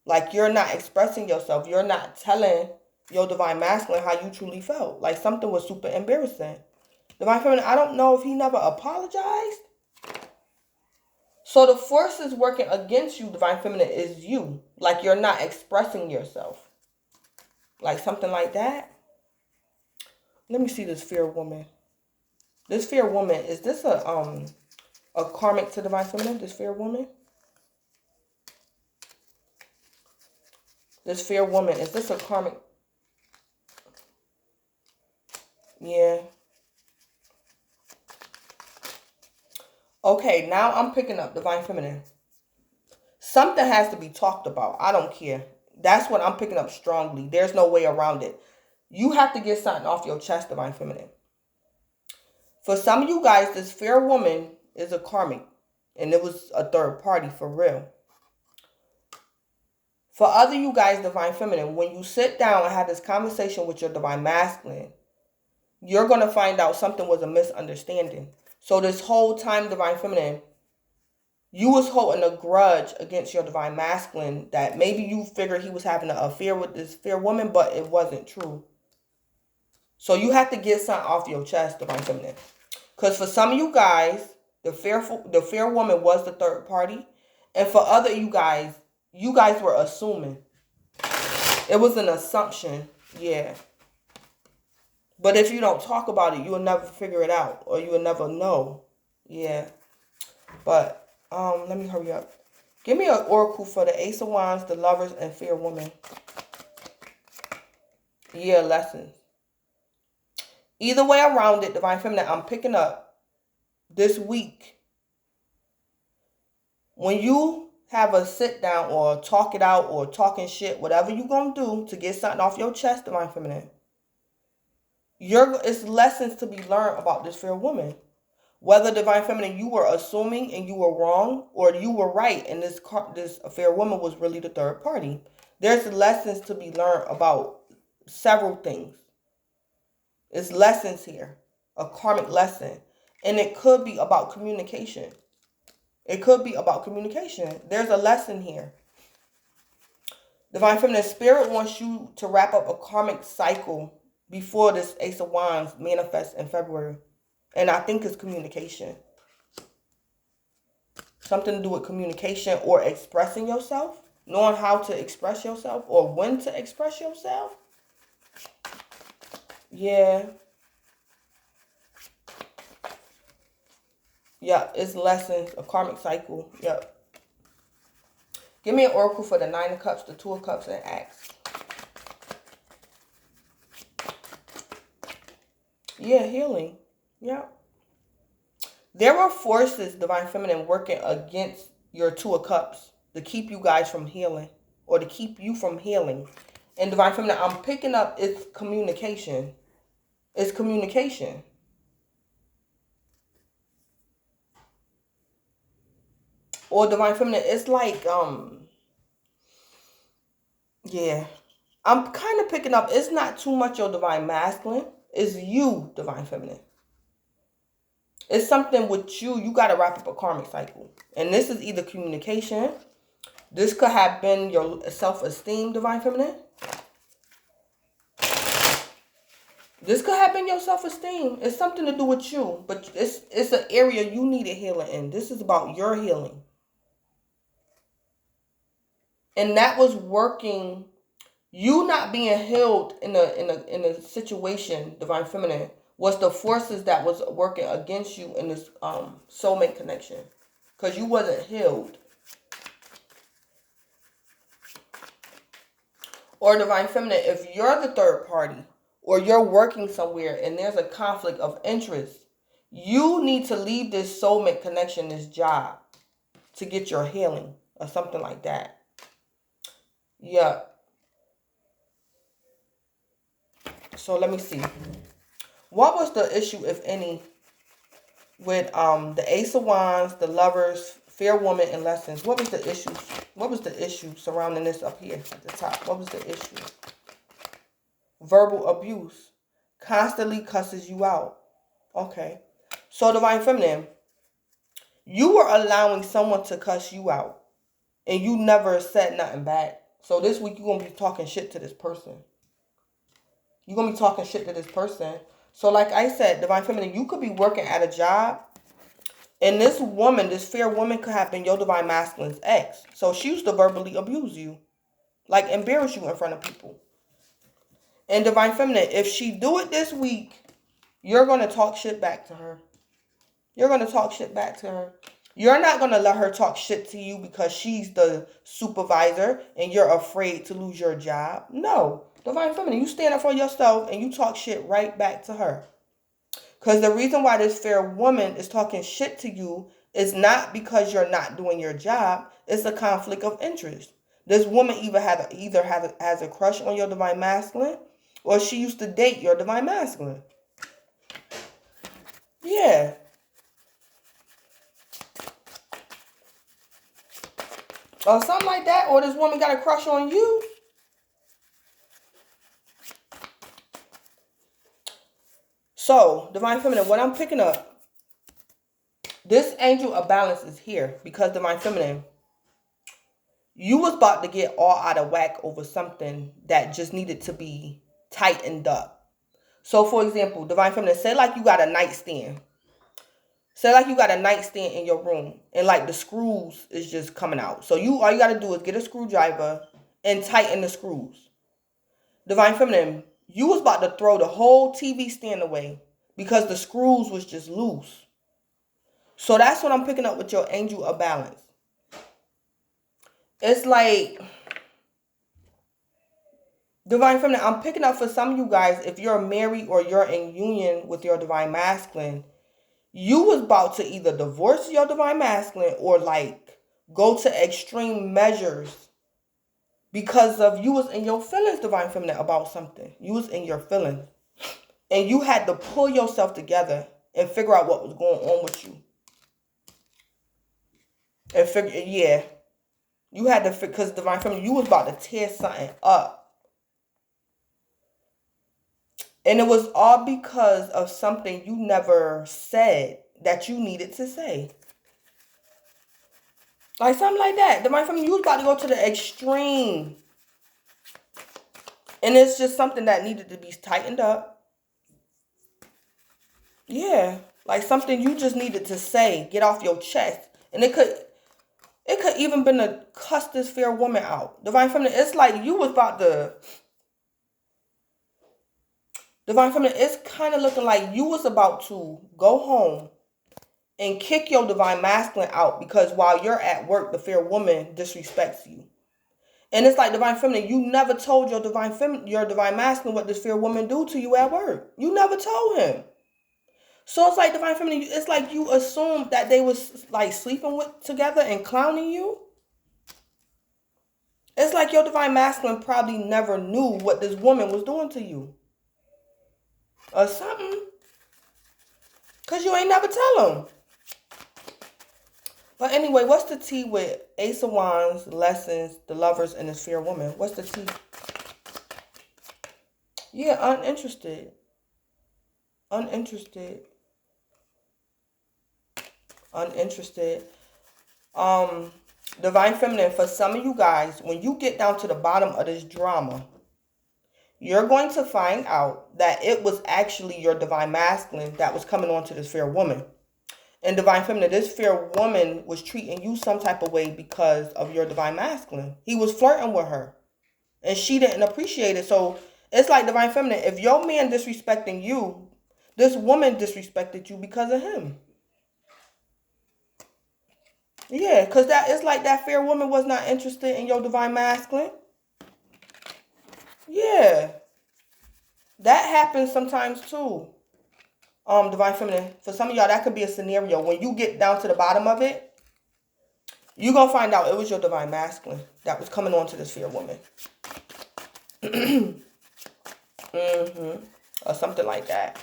Like, you're not expressing yourself. You're not telling your Divine Masculine how you truly felt. Like, something was super embarrassing. Divine Feminine, I don't know if he never apologized. So the forces working against you, Divine Feminine, is you. Like, you're not expressing yourself. Like, something like that. Let me see this Fear Woman. This Fear Woman, is this a karmic to Divine Feminine, this Fear Woman? This Fear Woman, is this a karmic? Yeah. Okay, now I'm picking up Divine Feminine. Something has to be talked about. I don't care. That's what I'm picking up strongly. There's no way around it. You have to get something off your chest, Divine Feminine. For some of you guys, this Fair Woman is a karmic. And it was a third party for real. For other you guys, Divine Feminine, when you sit down and have this conversation with your Divine Masculine, you're going to find out something was a misunderstanding. So this whole time, Divine Feminine, you was holding a grudge against your Divine Masculine that maybe you figured he was having an affair with this fair woman, but it wasn't true. So you have to get something off your chest, Divine Feminine. Because for some of you guys, the fair woman was the third party. And for other you guys were assuming. It was an assumption, yeah. But if you don't talk about it, you'll never figure it out. Or you'll never know. Yeah. But, let me hurry up. Give me an oracle for the Ace of Wands, the Lovers, and fair woman. Yeah, lessons. Either way around it, Divine Feminine, I'm picking up this week. When you have a sit down or talk it out or talking shit, whatever you gonna do to get something off your chest, Divine Feminine, it's lessons to be learned about this fair woman. Whether, Divine Feminine, you were assuming and you were wrong, or you were right and this fair woman was really the third party. There's lessons to be learned about several things. It's lessons here, a karmic lesson. And it could be about communication. It could be about communication. There's a lesson here. Divine Feminine, Spirit wants you to wrap up a karmic cycle before this Ace of Wands manifests in February. And I think it's communication. Something to do with communication or expressing yourself. Knowing how to express yourself or when to express yourself. Yeah. Yep, it's lessons, a karmic cycle. Yep. Give me an oracle for the Nine of Cups, the Two of Cups, and Axe. Yeah, healing. Yep. There are forces, Divine Feminine, working against your Two of Cups to keep you guys from healing or to keep you from healing. And Divine Feminine, I'm picking up it's communication. It's communication. Or Divine Feminine, it's like, yeah. I'm kind of picking up, it's not too much your Divine Masculine. It's you, Divine Feminine. It's something with you. You got to wrap up a karmic cycle. And this is either communication. This could have been your self-esteem, Divine Feminine. This could have been your self-esteem. It's something to do with you. But it's an area you needed healing in. This is about your healing. And that was working. You not being healed in a situation, Divine Feminine, was the forces that was working against you in this soulmate connection. Because you wasn't healed. Or Divine Feminine, if you're the third party, or you're working somewhere and there's a conflict of interest, you need to leave this soulmate connection, this job, to get your healing, or something like that. Yeah. So let me see. What was the issue, if any, with the Ace of Wands, the Lovers, fair woman, and lessons? What was the issue? What was the issue surrounding this up here at the top? What was the issue? Verbal abuse. Constantly cusses you out. Okay. So Divine Feminine, you were allowing someone to cuss you out. And you never said nothing back. So this week you're going to be talking shit to this person. You're going to be talking shit to this person. So like I said, Divine Feminine, you could be working at a job. And this woman, this fair woman, could have been your Divine Masculine's ex. So she used to verbally abuse you. Like embarrass you in front of people. And Divine Feminine, if she do it this week, you're going to talk shit back to her. You're going to talk shit back to her. You're not going to let her talk shit to you because she's the supervisor and you're afraid to lose your job. No. Divine Feminine, you stand up for yourself and you talk shit right back to her. Because the reason why this fair woman is talking shit to you is not because you're not doing your job. It's a conflict of interest. This woman either has a crush on your Divine Masculine, or she used to date your Divine Masculine. Yeah. Or something like that. Or this woman got a crush on you. So, Divine Feminine, what I'm picking up, this Angel of Balance is here because, Divine Feminine, you was about to get all out of whack over something that just needed to be tightened up. So, for example, Divine Feminine, say like you got a nightstand. Say like you got a nightstand in your room and like the screws is just coming out. So all you got to do is get a screwdriver and tighten the screws. Divine Feminine, you was about to throw the whole TV stand away because the screws was just loose. So that's what I'm picking up with your Angel of Balance. It's like, Divine Feminine, I'm picking up for some of you guys, if you're married or you're in union with your Divine Masculine, you was about to either divorce your Divine Masculine or like go to extreme measures because of you was in your feelings, Divine Feminine, about something. You was in your feelings. And you had to pull yourself together and figure out what was going on with you. And figure, yeah. You had to, because Divine Feminine, you was about to tear something up. And it was all because of something you never said that you needed to say. Like something like that. Divine Feminine, you was about to go to the extreme. And it's just something that needed to be tightened up. Yeah. Like something you just needed to say. Get off your chest. And it could even been to cuss this fair woman out. Divine Feminine, it's like you was about to... Divine Feminine, it's kind of looking like you was about to go home and kick your Divine Masculine out because while you're at work, the fair woman disrespects you. And it's like, Divine Feminine, you never told your Divine Masculine what this fair woman do to you at work. You never told him. So it's like, Divine Feminine, it's like you assumed that they was like sleeping together and clowning you. It's like your Divine Masculine probably never knew what this woman was doing to you. Or something. Because you ain't never tell him. But anyway, what's the tea with Ace of Wands, Lessons, the Lovers, and this fair woman? What's the tea? Yeah, uninterested. Uninterested. Uninterested. Divine Feminine, for some of you guys, when you get down to the bottom of this drama, you're going to find out that it was actually your Divine Masculine that was coming on to this fair woman. And Divine Feminine, this fair woman was treating you some type of way because of your Divine Masculine. He was flirting with her. And she didn't appreciate it. So it's like, Divine Feminine, if your man disrespecting you, this woman disrespected you because of him. Yeah, because it's like that fair woman was not interested in your Divine Masculine. Yeah. That happens sometimes too. Divine Feminine, for some of y'all, that could be a scenario. When you get down to the bottom of it, you're going to find out it was your Divine Masculine that was coming on to this fair woman. Or something like that.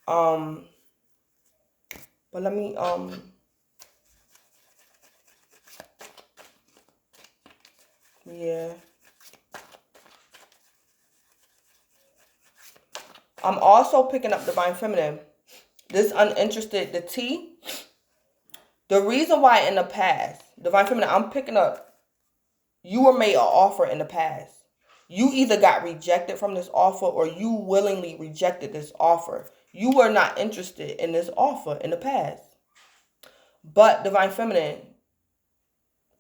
But let me, yeah. I'm also picking up Divine Feminine. This uninterested, the T. The reason why in the past, Divine Feminine, I'm picking up, you were made an offer in the past. You either got rejected from this offer or you willingly rejected this offer. You were not interested in this offer in the past. But Divine Feminine,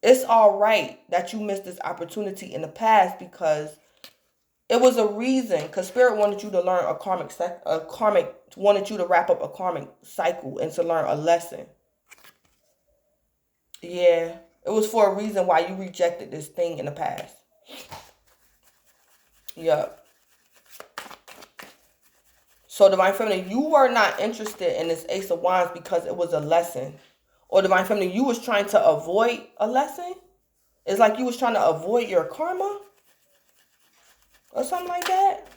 it's all right that you missed this opportunity in the past because it was a reason. Because Spirit wanted you to learn wanted you to wrap up a karmic cycle and to learn a lesson. Yeah, it was for a reason why you rejected this thing in the past. Yup. So Divine Feminine, you were not interested in this Ace of Wands because it was a lesson. Or Divine Feminine, you was trying to avoid a lesson. It's like you was trying to avoid your karma. Or something like that.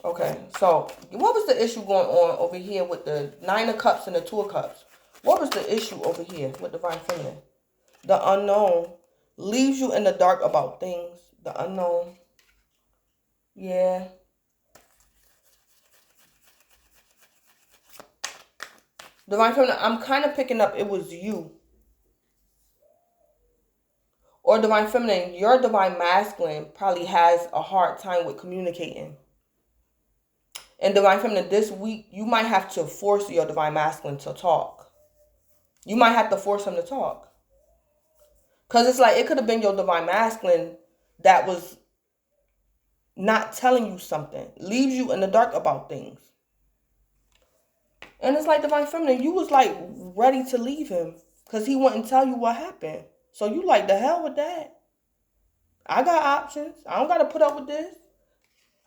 Okay, so what was the issue going on over here with the Nine of Cups and the Two of Cups? What was the issue over here with Divine Feminine? The unknown leaves you in the dark about things. The unknown. Yeah. Divine Feminine, I'm kind of picking up it was you. Or Divine Feminine, your Divine Masculine probably has a hard time with communicating. And Divine Feminine, this week, you might have to force your Divine Masculine to talk. You might have to force him to talk. Because it's like, it could have been your Divine Masculine that was not telling you something. Leaves you in the dark about things. And it's like, Divine Feminine, you was like ready to leave him. Because he wouldn't tell you what happened. So you like, the hell with that. I got options. I don't got to put up with this.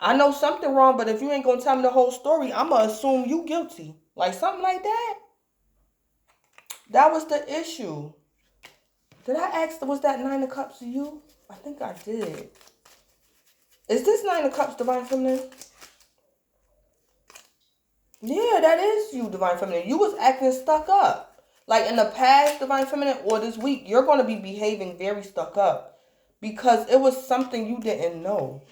I know something wrong, but if you ain't going to tell me the whole story, I'm going to assume you guilty. Like something like that. That was the issue. Did I ask, was that Nine of Cups to you? I think I did. Is this Nine of Cups Divine Feminine? Yeah, that is you, Divine Feminine. You was acting stuck up. Like in the past, Divine Feminine, or this week, you're going to be behaving very stuck up. Because it was something you didn't know.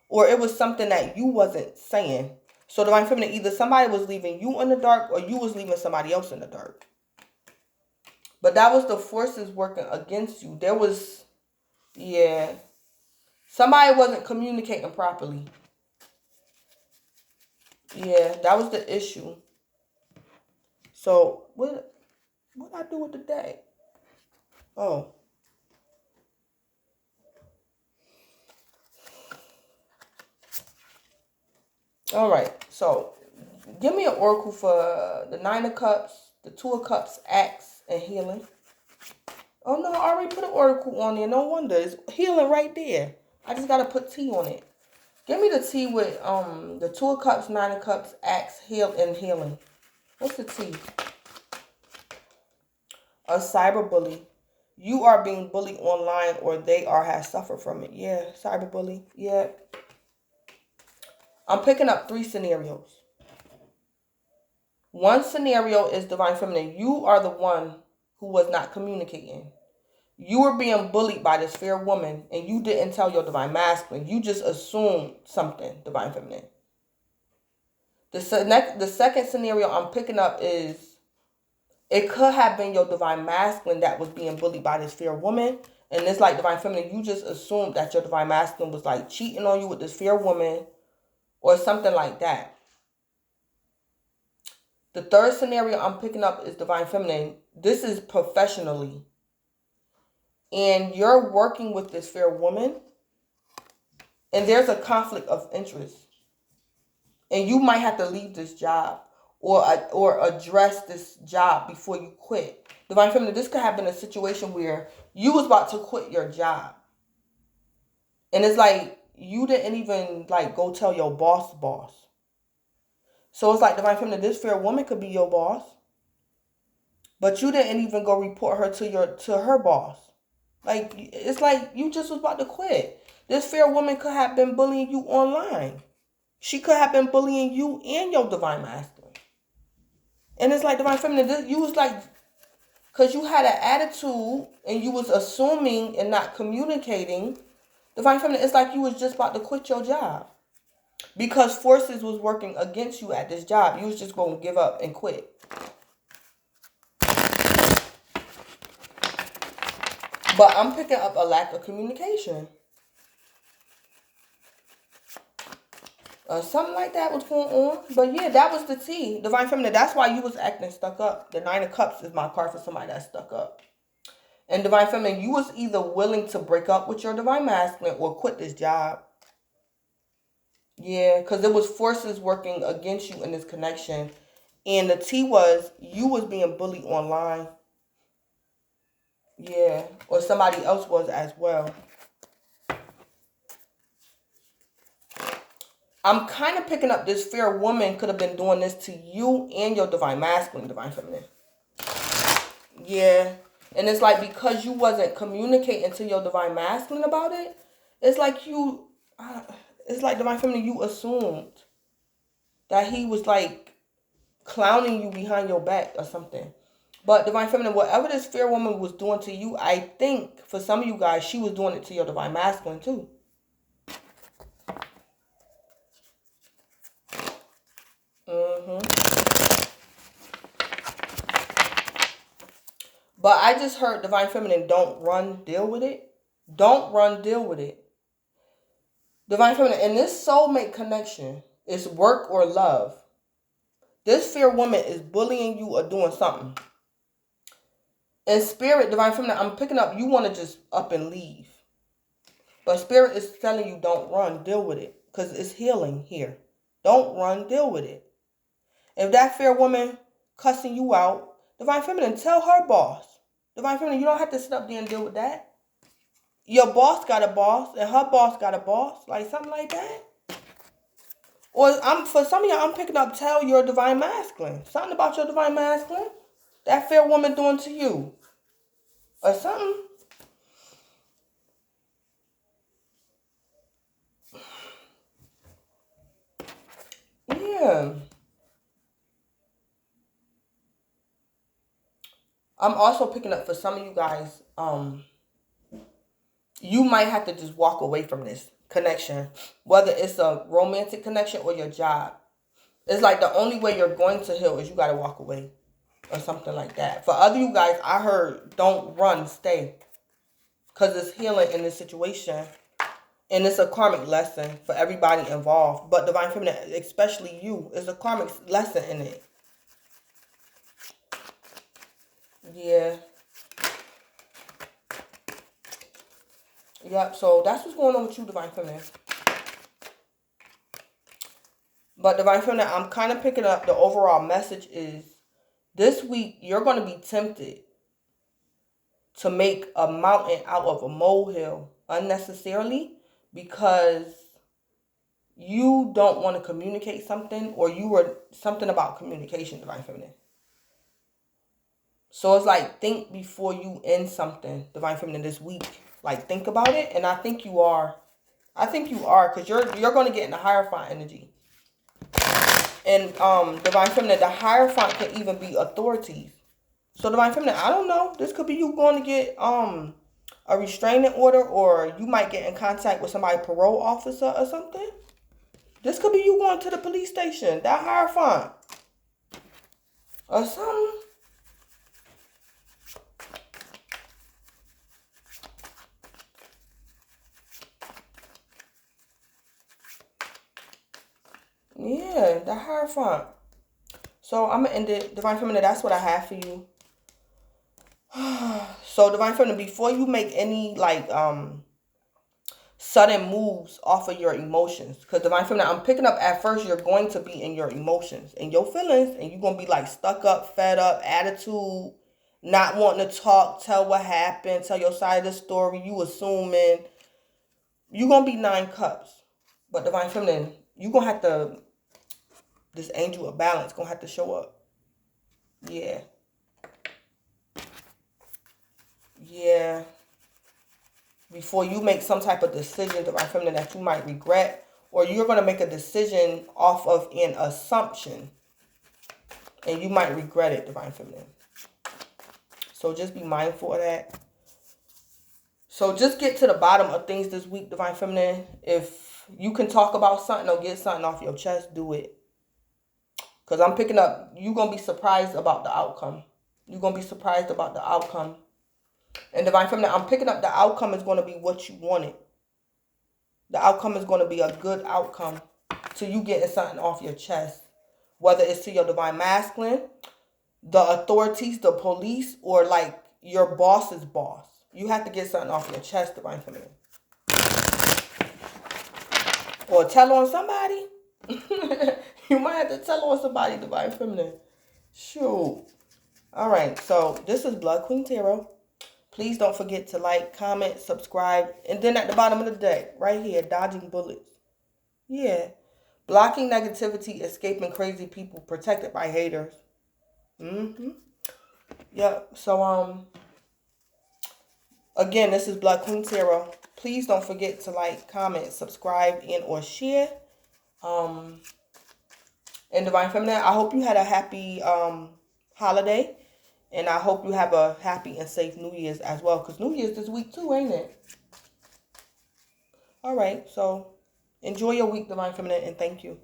Or it was something that you wasn't saying. So Divine Feminine, either somebody was leaving you in the dark or you was leaving somebody else in the dark. But that was the forces working against you. There was, yeah. Somebody wasn't communicating properly. Yeah, that was the issue. So, what I do with the day? Oh. All right. So, give me an oracle for the Nine of Cups, the Two of Cups, Axe, and Healing. Oh, no, I already put an oracle on there. No wonder. It's healing right there. I just got to put T on it. Give me the T with the Two of Cups, Nine of Cups, Axe, and Healing. What's the T? A cyberbully. You are being bullied online or they have suffered from it. Yeah, cyberbully. Yeah. I'm picking up 3 scenarios. One scenario is Divine Feminine. You are the one who was not communicating. You were being bullied by this fair woman and you didn't tell your Divine Masculine. You just assumed something, Divine Feminine. The second scenario I'm picking up is it could have been your Divine Masculine that was being bullied by this fair woman. And it's like Divine Feminine, you just assumed that your Divine Masculine was like cheating on you with this fair woman or something like that. The third scenario I'm picking up is Divine Feminine. This is professionally. And you're working with this fair woman. And there's a conflict of interest. And you might have to leave this job. Or address this job before you quit. Divine Feminine, this could have been a situation where you was about to quit your job. And it's like, you didn't even like go tell your boss. So it's like, Divine Feminine, this fair woman could be your boss. But you didn't even go report her to her boss. Like, it's like you just was about to quit. This fair woman could have been bullying you online. She could have been bullying you and your Divine Masculine. And it's like, Divine Feminine, you was like, because you had an attitude and you was assuming and not communicating. Divine Feminine, it's like you was just about to quit your job. Because forces was working against you at this job. You was just going to give up and quit. But I'm picking up a lack of communication. Something like that was going on. But yeah, that was the T. Divine Feminine, that's why you was acting stuck up. The Nine of Cups is my card for somebody that's stuck up. And Divine Feminine, you was either willing to break up with your Divine Masculine or quit this job. Yeah, because there was forces working against you in this connection. And the T was, you was being bullied online. Yeah, or somebody else was as well. I'm kind of picking up this fair woman could have been doing this to you and your Divine Masculine, Divine Feminine. Yeah. And it's like, because you wasn't communicating to your Divine Masculine about it, it's like it's like Divine Feminine, you assumed that he was like clowning you behind your back or something. But Divine Feminine, whatever this fair woman was doing to you, I think for some of you guys, she was doing it to your Divine Masculine too. But I just heard Divine Feminine, don't run, deal with it. Don't run, deal with it. Divine Feminine, and this soulmate connection is work or love. This fair woman is bullying you or doing something. In spirit, Divine Feminine, I'm picking up, you want to just up and leave. But spirit is telling you don't run, deal with it. Because it's healing here. Don't run, deal with it. If that fair woman cussing you out, Divine Feminine, tell her boss. Divine Feminine, you don't have to sit up there and deal with that. Your boss got a boss and her boss got a boss. Like something like that. Or for some of y'all, I'm picking up, tell your Divine Masculine. Something about your Divine Masculine. That fair woman doing to you. Or something. Yeah. I'm also picking up for some of you guys, you might have to just walk away from this connection. Whether it's a romantic connection or your job. It's like the only way you're going to heal is you got to walk away. Or something like that. For other you guys, I heard don't run, stay. Because it's healing in this situation. And it's a karmic lesson for everybody involved. But Divine Feminine, especially you, is a karmic lesson in it. Yeah. Yep, so that's what's going on with you, Divine Feminine. But Divine Feminine, I'm kind of picking up the overall message is this week you're going to be tempted to make a mountain out of a molehill unnecessarily because you don't want to communicate something or you were something about communication, Divine Feminine. So it's like think before you end something, Divine Feminine, this week. Like think about it, and I think you are. I think you are because you're going to get in the Hierophant energy. And Divine Feminine, the Hierophant could even be authorities. So Divine Feminine, I don't know. This could be you going to get a restraining order, or you might get in contact with somebody, parole officer or something. This could be you going to the police station, that Hierophant. Or something. Yeah, the Hierophant. So I'm going to end it. Divine Feminine, that's what I have for you. So Divine Feminine, before you make any like sudden moves off of your emotions, because Divine Feminine, I'm picking up at first you're going to be in your emotions and your feelings, and you're going to be like stuck up, fed up, attitude, not wanting to talk, tell what happened, tell your side of the story, you assuming. You're going to be 9 cups. But Divine Feminine, you're going to have to, this angel of balance going to have to show up. Yeah. Yeah. Before you make some type of decision, Divine Feminine, that you might regret, or you're going to make a decision off of an assumption, and you might regret it, Divine Feminine. So just be mindful of that. So just get to the bottom of things this week, Divine Feminine. If you can talk about something or get something off your chest, do it. Because I'm picking up, you're going to be surprised about the outcome. You're going to be surprised about the outcome. And Divine Feminine, I'm picking up the outcome is going to be what you wanted. The outcome is going to be a good outcome to you getting something off your chest. Whether it's to your Divine Masculine, the authorities, the police, or like your boss's boss. You have to get something off your chest, Divine Feminine. Or tell on somebody. You might have to tell on somebody, Divine Feminine. Shoot. All right, so this is Blood Queen Tarot. Please don't forget to like, comment, subscribe. And then at the bottom of the deck, right here, dodging bullets. Yeah. Blocking negativity, escaping crazy people, protected by haters. Yep. So, again, this is Blood Queen Tarot. Please don't forget to like, comment, subscribe, and or share. And Divine Feminine, I hope you had a happy holiday. And I hope you have a happy and safe New Year's as well. Because New Year's this week too, ain't it? All right. So enjoy your week, Divine Feminine, and thank you.